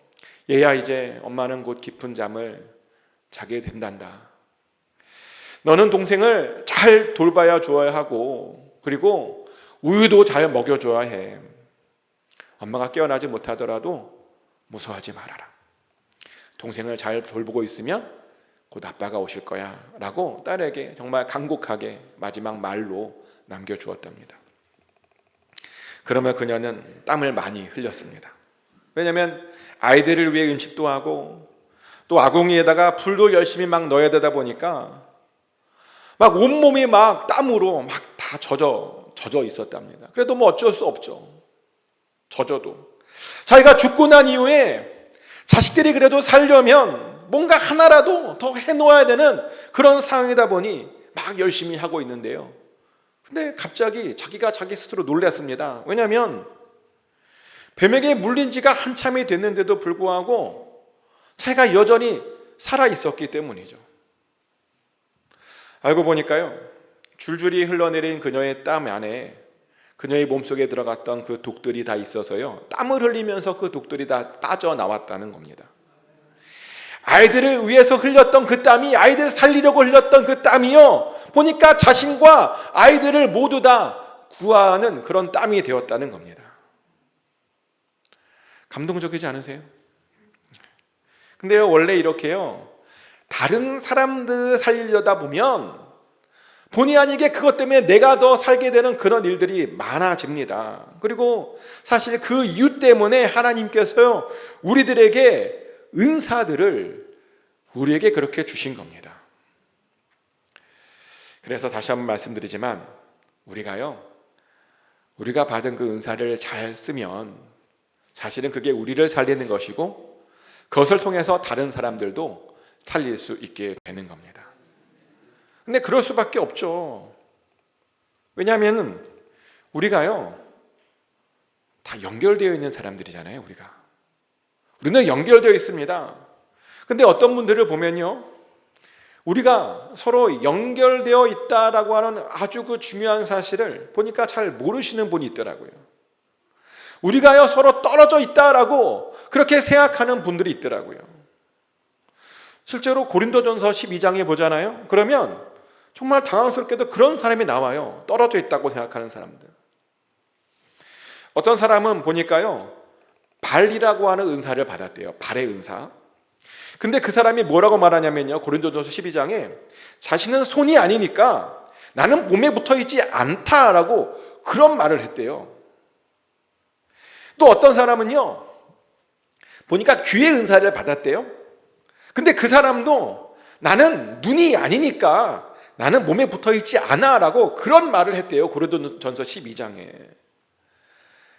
얘야, 이제 엄마는 곧 깊은 잠을 자게 된단다. 너는 동생을 잘 돌봐야 주어야 하고, 그리고 우유도 잘 먹여줘야 해. 엄마가 깨어나지 못하더라도 무서워하지 말아라. 동생을 잘 돌보고 있으면 곧 아빠가 오실 거야 라고 딸에게 정말 간곡하게 마지막 말로 남겨주었답니다. 그러면 그녀는 땀을 많이 흘렸습니다. 왜냐하면 아이들을 위해 음식도 하고, 또 아궁이에다가 불도 열심히 막 넣어야 되다 보니까 막 온몸이 막 땀으로 막 다 젖어 있었답니다. 그래도 뭐 어쩔 수 없죠. 젖어도 자기가 죽고 난 이후에 자식들이 그래도 살려면 뭔가 하나라도 더 해놓아야 되는 그런 상황이다 보니 막 열심히 하고 있는데요. 근데 갑자기 자기가 자기 스스로 놀랐습니다. 왜냐하면 뱀에게 물린 지가 한참이 됐는데도 불구하고 자기가 여전히 살아 있었기 때문이죠. 알고 보니까요, 줄줄이 흘러내린 그녀의 땀 안에 그녀의 몸속에 들어갔던 그 독들이 다 있어서요, 땀을 흘리면서 그 독들이 다 빠져나왔다는 겁니다. 아이들을 위해서 흘렸던 그 땀이, 아이들 살리려고 흘렸던 그 땀이요, 보니까 자신과 아이들을 모두 다 구하는 그런 땀이 되었다는 겁니다. 감동적이지 않으세요? 근데요, 원래 이렇게요, 다른 사람들 살리려다 보면 본의 아니게 그것 때문에 내가 더 살게 되는 그런 일들이 많아집니다. 그리고 사실 그 이유 때문에 하나님께서요, 우리들에게 은사들을 우리에게 그렇게 주신 겁니다. 그래서 다시 한번 말씀드리지만, 우리가 받은 그 은사를 잘 쓰면 사실은 그게 우리를 살리는 것이고, 그것을 통해서 다른 사람들도 살릴 수 있게 되는 겁니다. 근데 그럴 수밖에 없죠. 왜냐하면 우리가요, 다 연결되어 있는 사람들이잖아요. 우리는 연결되어 있습니다. 근데 어떤 분들을 보면요, 우리가 서로 연결되어 있다라고 하는 아주 그 중요한 사실을 보니까 잘 모르시는 분이 있더라고요. 우리가요, 서로 떨어져 있다라고 그렇게 생각하는 분들이 있더라고요. 실제로 고린도전서 12장에 보잖아요. 그러면 정말 당황스럽게도 그런 사람이 나와요. 떨어져 있다고 생각하는 사람들. 어떤 사람은 보니까요, 발이라고 하는 은사를 받았대요. 발의 은사. 근데 그 사람이 뭐라고 말하냐면요, 고린도전서 12장에 자신은 손이 아니니까 나는 몸에 붙어있지 않다라고 그런 말을 했대요. 또 어떤 사람은요, 보니까 귀의 은사를 받았대요. 근데 그 사람도 나는 눈이 아니니까 나는 몸에 붙어있지 않아 라고 그런 말을 했대요. 고린도전서 12장에.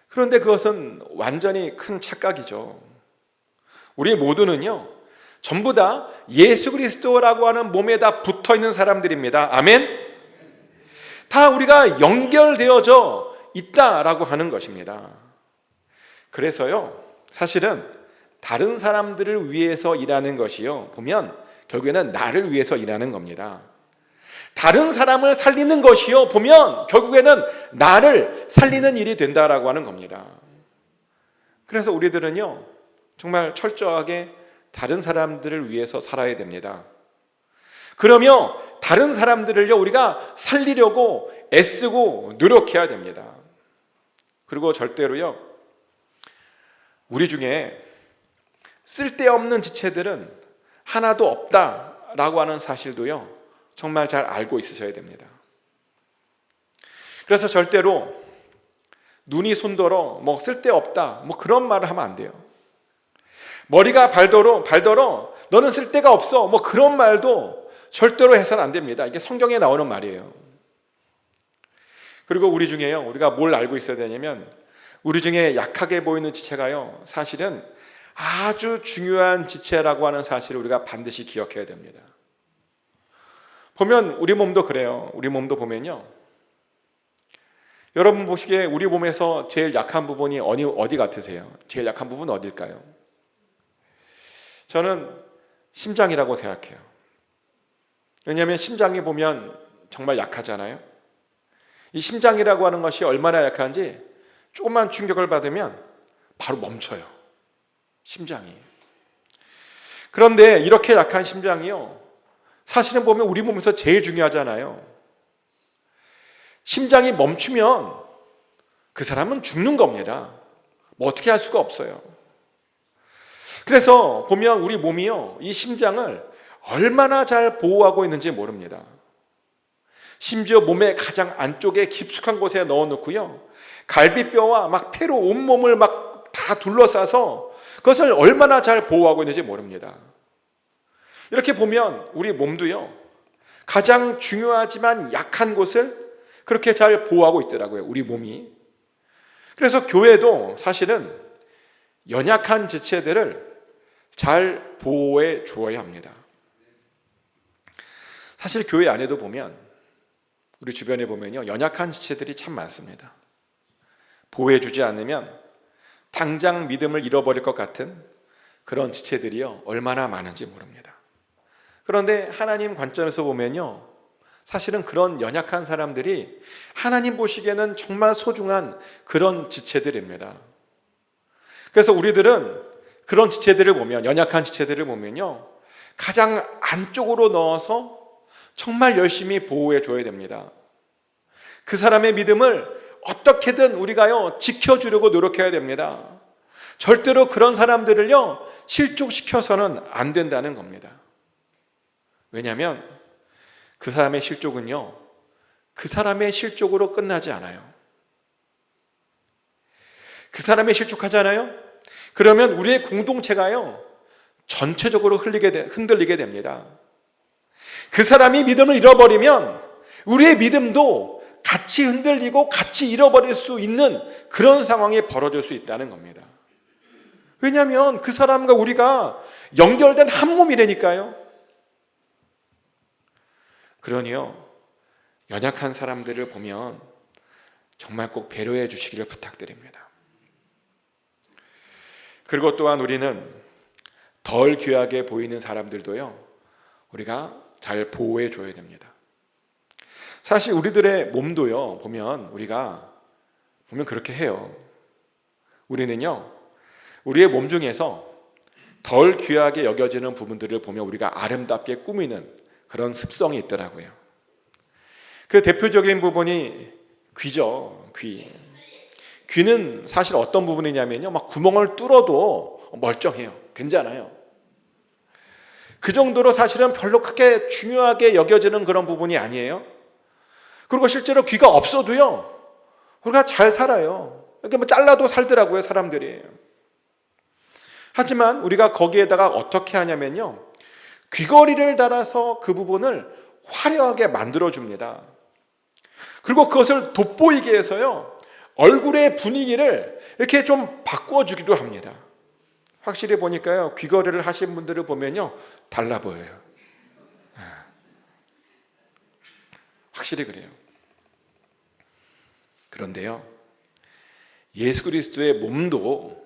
그런데 그것은 완전히 큰 착각이죠. 우리 모두는요, 전부 다 예수 그리스도라고 하는 몸에 다 붙어있는 사람들입니다. 아멘? 다 우리가 연결되어져 있다라고 하는 것입니다. 그래서요, 사실은 다른 사람들을 위해서 일하는 것이요, 보면 결국에는 나를 위해서 일하는 겁니다. 다른 사람을 살리는 것이요, 보면 결국에는 나를 살리는 일이 된다라고 하는 겁니다. 그래서 우리들은요, 정말 철저하게 다른 사람들을 위해서 살아야 됩니다. 그러며 다른 사람들을요, 우리가 살리려고 애쓰고 노력해야 됩니다. 그리고 절대로요, 우리 중에 쓸데없는 지체들은 하나도 없다라고 하는 사실도요, 정말 잘 알고 있으셔야 됩니다. 그래서 절대로 눈이 손더러 뭐 쓸데없다 뭐 그런 말을 하면 안 돼요. 머리가 발더러 너는 쓸데가 없어 뭐 그런 말도 절대로 해서는 안 됩니다. 이게 성경에 나오는 말이에요. 그리고 우리 중에요, 우리가 뭘 알고 있어야 되냐면, 우리 중에 약하게 보이는 지체가요, 사실은 아주 중요한 지체라고 하는 사실을 우리가 반드시 기억해야 됩니다. 보면 우리 몸도 그래요. 우리 몸도 보면요, 여러분 보시기에 우리 몸에서 제일 약한 부분이 어디 같으세요? 제일 약한 부분 어딜까요? 저는 심장이라고 생각해요. 왜냐하면 심장이 보면 정말 약하잖아요. 이 심장이라고 하는 것이 얼마나 약한지 조금만 충격을 받으면 바로 멈춰요. 심장이. 그런데 이렇게 약한 심장이요, 사실은 보면 우리 몸에서 제일 중요하잖아요. 심장이 멈추면 그 사람은 죽는 겁니다. 뭐 어떻게 할 수가 없어요. 그래서 보면 우리 몸이요, 이 심장을 얼마나 잘 보호하고 있는지 모릅니다. 심지어 몸의 가장 안쪽에 깊숙한 곳에 넣어놓고요, 갈비뼈와 막 폐로 온몸을 막 다 둘러싸서 그것을 얼마나 잘 보호하고 있는지 모릅니다. 이렇게 보면 우리 몸도요, 가장 중요하지만 약한 곳을 그렇게 잘 보호하고 있더라고요, 우리 몸이. 그래서 교회도 사실은 연약한 지체들을 잘 보호해 주어야 합니다. 사실 교회 안에도 보면, 우리 주변에 보면요, 연약한 지체들이 참 많습니다. 보호해 주지 않으면 당장 믿음을 잃어버릴 것 같은 그런 지체들이요, 얼마나 많은지 모릅니다. 그런데 하나님 관점에서 보면요, 사실은 그런 연약한 사람들이 하나님 보시기에는 정말 소중한 그런 지체들입니다. 그래서 우리들은 그런 지체들을 보면, 연약한 지체들을 보면요, 가장 안쪽으로 넣어서 정말 열심히 보호해 줘야 됩니다. 그 사람의 믿음을 어떻게든 우리가요, 지켜주려고 노력해야 됩니다. 절대로 그런 사람들을요, 실족시켜서는 안 된다는 겁니다. 왜냐하면 그 사람의 실족은요, 그 사람의 실족으로 끝나지 않아요. 그 사람의 실족하잖아요? 그러면 우리의 공동체가요, 전체적으로 흔들리게 됩니다. 그 사람이 믿음을 잃어버리면 우리의 믿음도 같이 흔들리고 같이 잃어버릴 수 있는 그런 상황이 벌어질 수 있다는 겁니다. 왜냐하면 그 사람과 우리가 연결된 한 몸이라니까요. 그러니요, 연약한 사람들을 보면 정말 꼭 배려해 주시기를 부탁드립니다. 그리고 또한 우리는 덜 귀하게 보이는 사람들도요, 우리가 잘 보호해 줘야 됩니다. 사실 우리들의 몸도요, 우리가 보면 그렇게 해요. 우리는요, 우리의 몸 중에서 덜 귀하게 여겨지는 부분들을 보면 우리가 아름답게 꾸미는 그런 습성이 있더라고요. 그 대표적인 부분이 귀죠. 귀는 사실 어떤 부분이냐면요, 막 구멍을 뚫어도 멀쩡해요. 괜찮아요. 그 정도로 사실은 별로 크게 중요하게 여겨지는 그런 부분이 아니에요. 그리고 실제로 귀가 없어도요, 우리가 잘 살아요. 이렇게 뭐 잘라도 살더라고요, 사람들이. 하지만 우리가 거기에다가 어떻게 하냐면요, 귀걸이를 달아서 그 부분을 화려하게 만들어줍니다. 그리고 그것을 돋보이게 해서요, 얼굴의 분위기를 이렇게 좀 바꿔주기도 합니다. 확실히 보니까요, 귀걸이를 하신 분들을 보면요, 달라 보여요. 확실히 그래요. 그런데요, 예수 그리스도의 몸도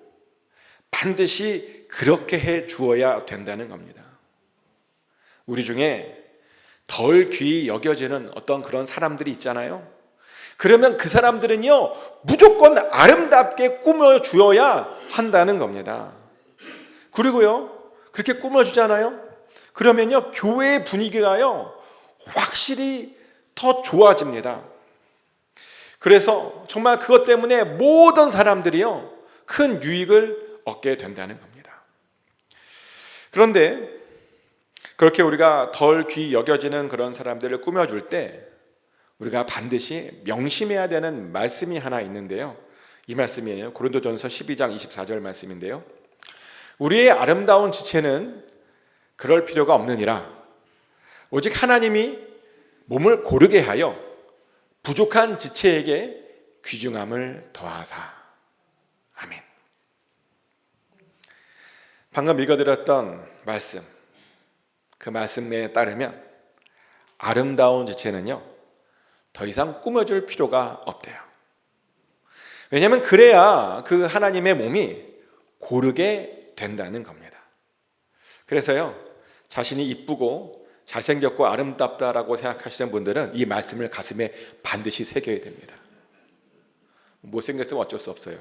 반드시 그렇게 해 주어야 된다는 겁니다. 우리 중에 덜 귀히 여겨지는 어떤 그런 사람들이 있잖아요. 그러면 그 사람들은요, 무조건 아름답게 꾸며 주어야 한다는 겁니다. 그리고요, 그렇게 꾸며 주잖아요. 그러면요, 교회의 분위기가요, 확실히 더 좋아집니다. 그래서 정말 그것 때문에 모든 사람들이요, 큰 유익을 얻게 된다는 겁니다. 그런데 그렇게 우리가 덜 귀히 여겨지는 그런 사람들을 꾸며줄 때 우리가 반드시 명심해야 되는 말씀이 하나 있는데요, 이 말씀이에요. 고린도전서 12장 24절 말씀인데요, 우리의 아름다운 지체는 그럴 필요가 없느니라 오직 하나님이 몸을 고르게 하여 부족한 지체에게 귀중함을 더하사. 아멘. 방금 읽어드렸던 말씀, 그 말씀에 따르면 아름다운 지체는요, 더 이상 꾸며줄 필요가 없대요. 왜냐하면 그래야 그 하나님의 몸이 고르게 된다는 겁니다. 그래서요, 자신이 이쁘고 잘생겼고 아름답다라고 생각하시는 분들은 이 말씀을 가슴에 반드시 새겨야 됩니다. 못생겼으면 어쩔 수 없어요.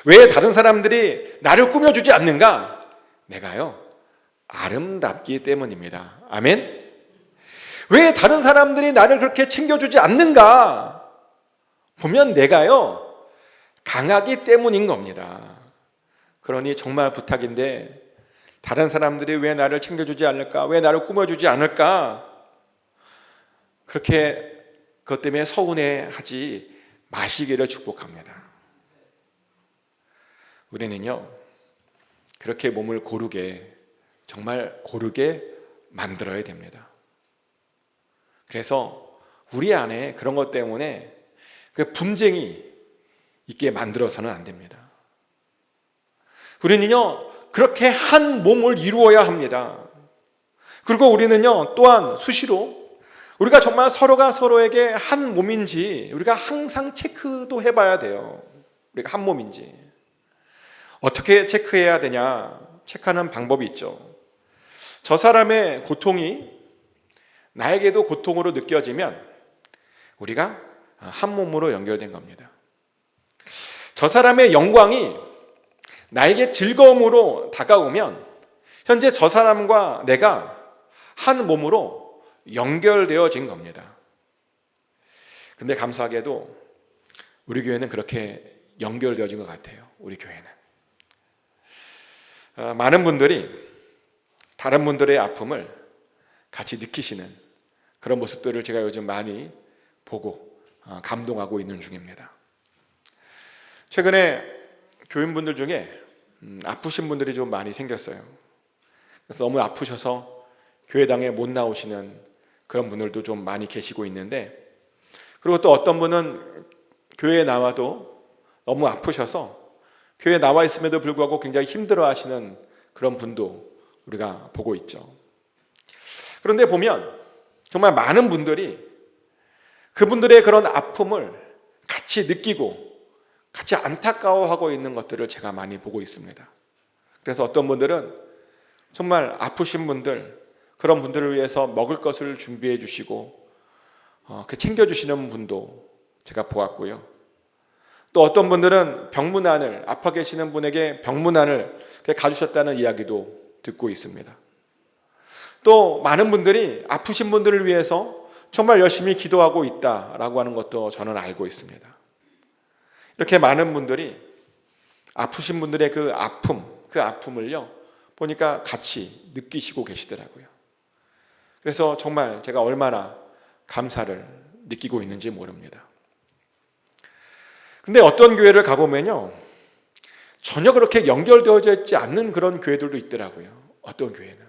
왜 다른 사람들이 나를 꾸며주지 않는가? 내가요, 아름답기 때문입니다. 아멘? 왜 다른 사람들이 나를 그렇게 챙겨주지 않는가? 보면 내가요, 강하기 때문인 겁니다. 그러니 정말 부탁인데, 다른 사람들이 왜 나를 챙겨주지 않을까? 왜 나를 꾸며주지 않을까? 그렇게 그것 때문에 서운해하지 마시기를 축복합니다. 우리는요, 그렇게 몸을 고르게, 정말 고르게 만들어야 됩니다. 그래서 우리 안에 그런 것 때문에 그 분쟁이 있게 만들어서는 안 됩니다. 우리는요, 그렇게 한 몸을 이루어야 합니다. 그리고 우리는요, 또한 수시로 우리가 정말 서로가 서로에게 한 몸인지 우리가 항상 체크도 해봐야 돼요. 우리가 한 몸인지. 어떻게 체크해야 되냐? 체크하는 방법이 있죠. 저 사람의 고통이 나에게도 고통으로 느껴지면 우리가 한 몸으로 연결된 겁니다. 저 사람의 영광이 나에게 즐거움으로 다가오면 현재 저 사람과 내가 한 몸으로 연결되어진 겁니다. 근데 감사하게도 우리 교회는 그렇게 연결되어진 것 같아요. 우리 교회는 많은 분들이 다른 분들의 아픔을 같이 느끼시는 그런 모습들을 제가 요즘 많이 보고 감동하고 있는 중입니다. 최근에 교인분들 중에 아프신 분들이 좀 많이 생겼어요. 그래서 너무 아프셔서 교회당에 못 나오시는 그런 분들도 좀 많이 계시고 있는데, 그리고 또 어떤 분은 교회에 나와도 너무 아프셔서 교회에 나와 있음에도 불구하고 굉장히 힘들어 하시는 그런 분도 우리가 보고 있죠. 그런데 보면 정말 많은 분들이 그분들의 그런 아픔을 같이 느끼고 같이 안타까워하고 있는 것들을 제가 많이 보고 있습니다. 그래서 어떤 분들은 정말 아프신 분들, 그런 분들을 위해서 먹을 것을 준비해 주시고 챙겨주시는 분도 제가 보았고요. 또 어떤 분들은 병문안을, 아파 계시는 분에게 병문안을 가주셨다는 이야기도 듣고 있습니다. 또 많은 분들이 아프신 분들을 위해서 정말 열심히 기도하고 있다라고 하는 것도 저는 알고 있습니다. 이렇게 많은 분들이 아프신 분들의 그 아픔을요, 보니까 같이 느끼시고 계시더라고요. 그래서 정말 제가 얼마나 감사를 느끼고 있는지 모릅니다. 근데 어떤 교회를 가보면요, 전혀 그렇게 연결되어져 있지 않는 그런 교회들도 있더라고요. 어떤 교회는.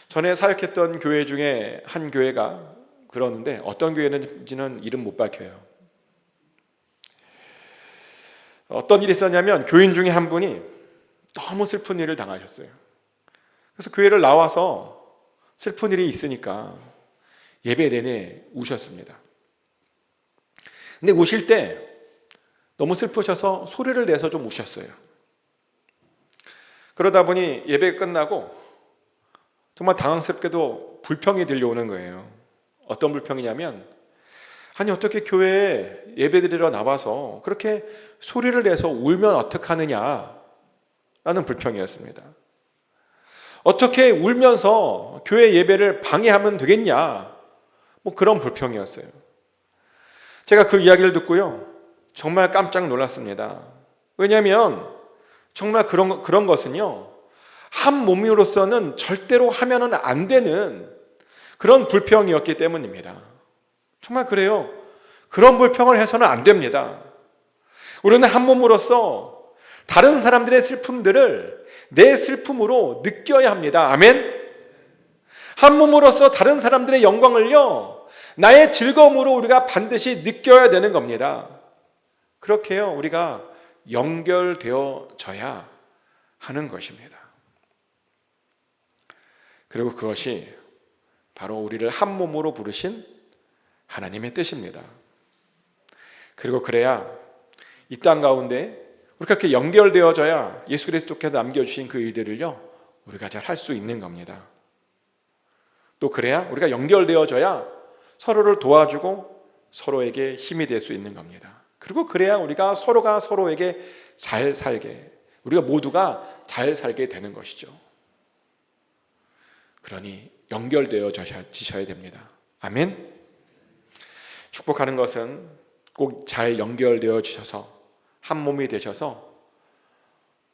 전에 사역했던 교회 중에 한 교회가 그러는데, 어떤 교회는지는 이름 못 밝혀요. 어떤 일이 있었냐면 교인 중에 한 분이 너무 슬픈 일을 당하셨어요. 그래서 교회를 나와서 슬픈 일이 있으니까 예배 내내 우셨습니다. 근데 우실 때 너무 슬프셔서 소리를 내서 좀 우셨어요. 그러다 보니 예배 끝나고 정말 당황스럽게도 불평이 들려오는 거예요. 어떤 불평이냐면, 아니 어떻게 교회에 예배드리러 나와서 그렇게 소리를 내서 울면 어떡하느냐 라는 불평이었습니다. 어떻게 울면서 교회 예배를 방해하면 되겠냐, 뭐 그런 불평이었어요. 제가 그 이야기를 듣고요, 정말 깜짝 놀랐습니다. 왜냐하면 정말 그런 것은요, 한 몸으로서는 절대로 하면은 안 되는 그런 불평이었기 때문입니다. 정말 그래요. 그런 불평을 해서는 안 됩니다. 우리는 한 몸으로서 다른 사람들의 슬픔들을 내 슬픔으로 느껴야 합니다. 아멘? 한 몸으로서 다른 사람들의 영광을요, 나의 즐거움으로 우리가 반드시 느껴야 되는 겁니다. 그렇게요, 우리가 연결되어져야 하는 것입니다. 그리고 그것이 바로 우리를 한 몸으로 부르신 하나님의 뜻입니다. 그리고 그래야 이 땅 가운데 우리가 그렇게 연결되어져야 예수 그리스도께서 남겨주신 그 일들을요 우리가 잘 할 수 있는 겁니다. 또 그래야 우리가 연결되어져야 서로를 도와주고 서로에게 힘이 될 수 있는 겁니다. 그리고 그래야 우리가 서로가 서로에게 잘 살게, 우리가 모두가 잘 살게 되는 것이죠. 그러니 연결되어지셔야 됩니다. 아멘. 축복하는 것은 꼭 잘 연결되어지셔서 한 몸이 되셔서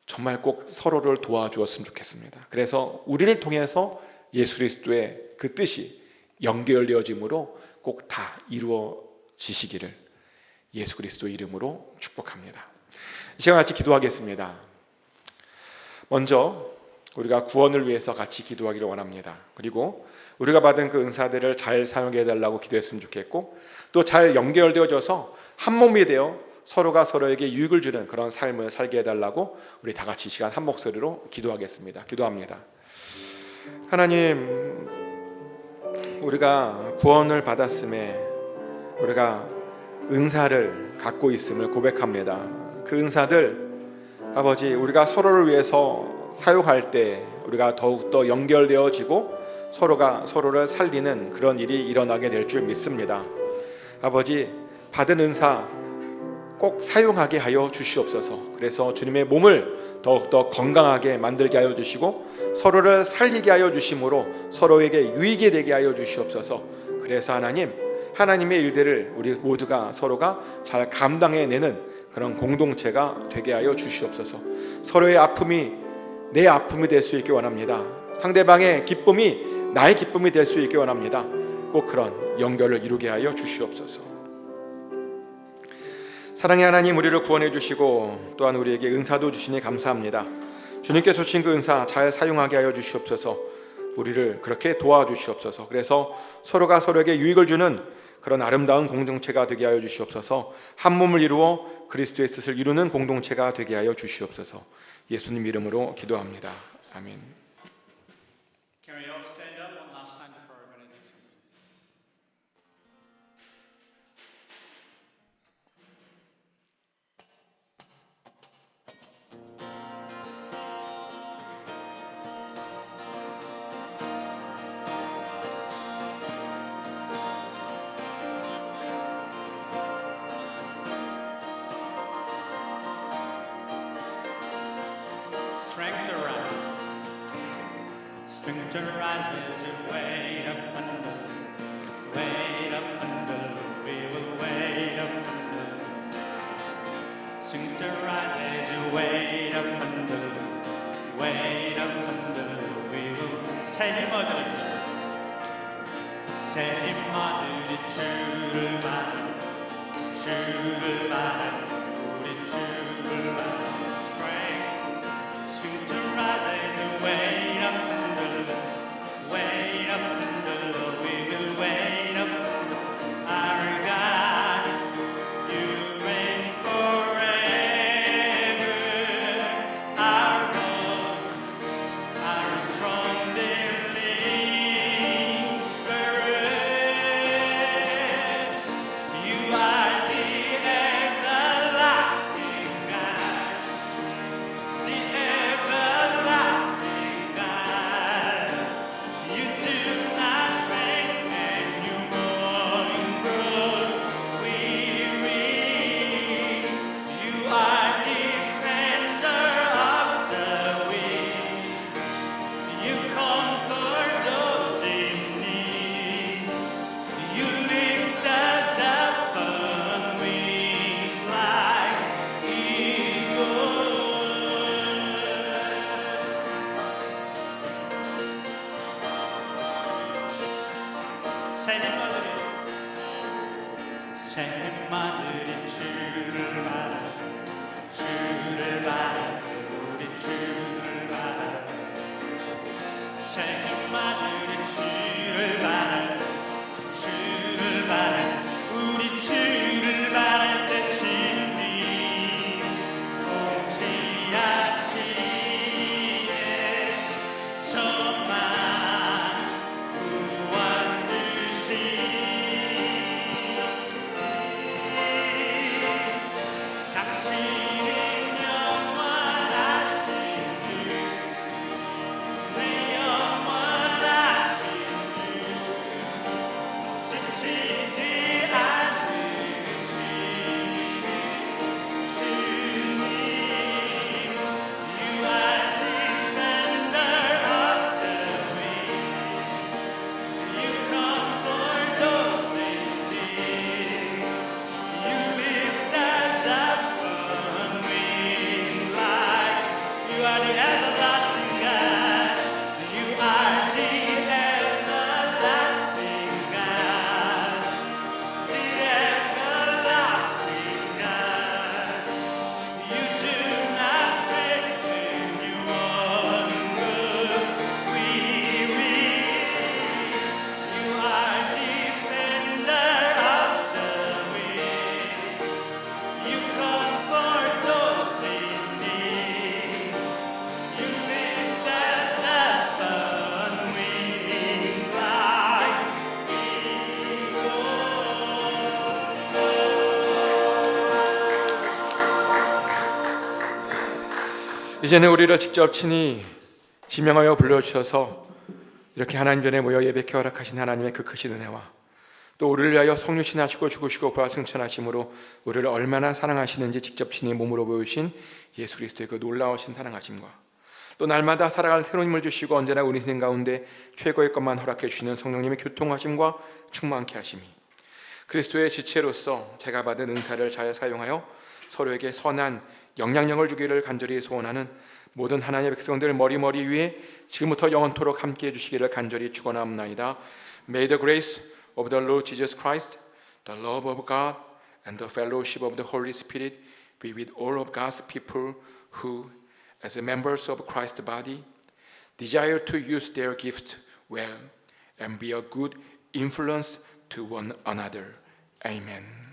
정말 꼭 서로를 도와주었으면 좋겠습니다. 그래서 우리를 통해서 예수 그리스도의 그 뜻이 연결되어짐으로 꼭 다 이루어지시기를 예수 그리스도 이름으로 축복합니다. 이 시간 같이 기도하겠습니다. 먼저 우리가 구원을 위해서 같이 기도하기를 원합니다. 그리고 우리가 받은 그 은사들을 잘 사용해 달라고 기도했으면 좋겠고, 또 잘 연결되어져서 한 몸이 되어 서로가 서로에게 유익을 주는 그런 삶을 살게 해달라고 우리 다 같이 이 시간 한 목소리로 기도하겠습니다. 기도합니다. 하나님, 우리가 구원을 받았음에 우리가 은사를 갖고 있음을 고백합니다. 그 은사들 아버지, 우리가 서로를 위해서 사용할 때 우리가 더욱더 연결되어지고 서로가 서로를 살리는 그런 일이 일어나게 될 줄 믿습니다. 아버지, 받은 은사 꼭 사용하게 하여 주시옵소서. 그래서 주님의 몸을 더욱더 건강하게 만들게 하여 주시고 서로를 살리게 하여 주심으로 서로에게 유익이 되게 하여 주시옵소서. 그래서 하나님, 하나님의 일들을 우리 모두가 서로가 잘 감당해내는 그런 공동체가 되게 하여 주시옵소서. 서로의 아픔이 내 아픔이 될 수 있게 원합니다. 상대방의 기쁨이 나의 기쁨이 될 수 있게 원합니다. 꼭 그런 연결을 이루게 하여 주시옵소서. 사랑의 하나님, 우리를 구원해 주시고 또한 우리에게 은사도 주시니 감사합니다. 주님께서 주신 그 은사 잘 사용하게 하여 주시옵소서. 우리를 그렇게 도와주시옵소서. 그래서 서로가 서로에게 유익을 주는 그런 아름다운 공동체가 되게 하여 주시옵소서. 한 몸을 이루어 그리스도의 뜻을 이루는 공동체가 되게 하여 주시옵소서. 예수님 이름으로 기도합니다. 아멘. Can we all stand up one last time before our benediction? Strength to rise. Strength to rise as you wait up under. Wait up under. We will wait up under. Strength to rise as you wait up under. Wait up under. We will 새 힘 얻으리. 새 힘 얻으리. 주를 바라. 주를 바라. 우리 주를 바라. Strength to rise as you wait up under, wait up under, we will wait up. Our God, you reign forever. Our God, our strong deliverer. You are the everlasting God. The everlasting God, you do not faint and you won't grow weary. You are defender of the weak. You comfort those in need. You lift us up on wings like eagles. 새 힘마들이 주를 바라. 주를 바라. 우리 주를 바라. 새 힘마들이 주를 바라. 주를 바라. 우리 주를 바랄 때 진리 통치하시네. 소망 구원 주시. 당신이면 are the everlasting God. You are the everlasting God. The everlasting God. You do not fail when you are good. You are defender of the weak. You comfort those in need. You lift us up on wings like 이제는 우리를 직접 친히 지명하여 불러주셔서 이렇게 하나님 전에 모여 예배케 허락하신 하나님의 그 크신 은혜와 또 우리를 위하여 성육신하시고 죽으시고 부활 승천하심으로 우리를 얼마나 사랑하시는지 직접 친히 몸으로 보여주신 예수 그리스도의 그 놀라우신 사랑하심과 또 날마다 살아갈 새로운 힘을 주시고 언제나 우리 인생 가운데 최고의 것만 허락해 주시는 성령님의 교통하심과 충만케 하심이 그리스도의 지체로서 제가 받은 은사를 잘 사용하여 서로에게 선한 영향력을 주기를 간절히 소원하는 모든 하나님의 백성들 머리머리 위에 지금부터 영원토록 함께해 주시기를 간절히 축원합니다. May the grace of the Lord Jesus Christ, the love of God, and the fellowship of the Holy Spirit be with all of God's people who, as members of Christ's body, desire to use their gifts well and be a good influence to one another. Amen.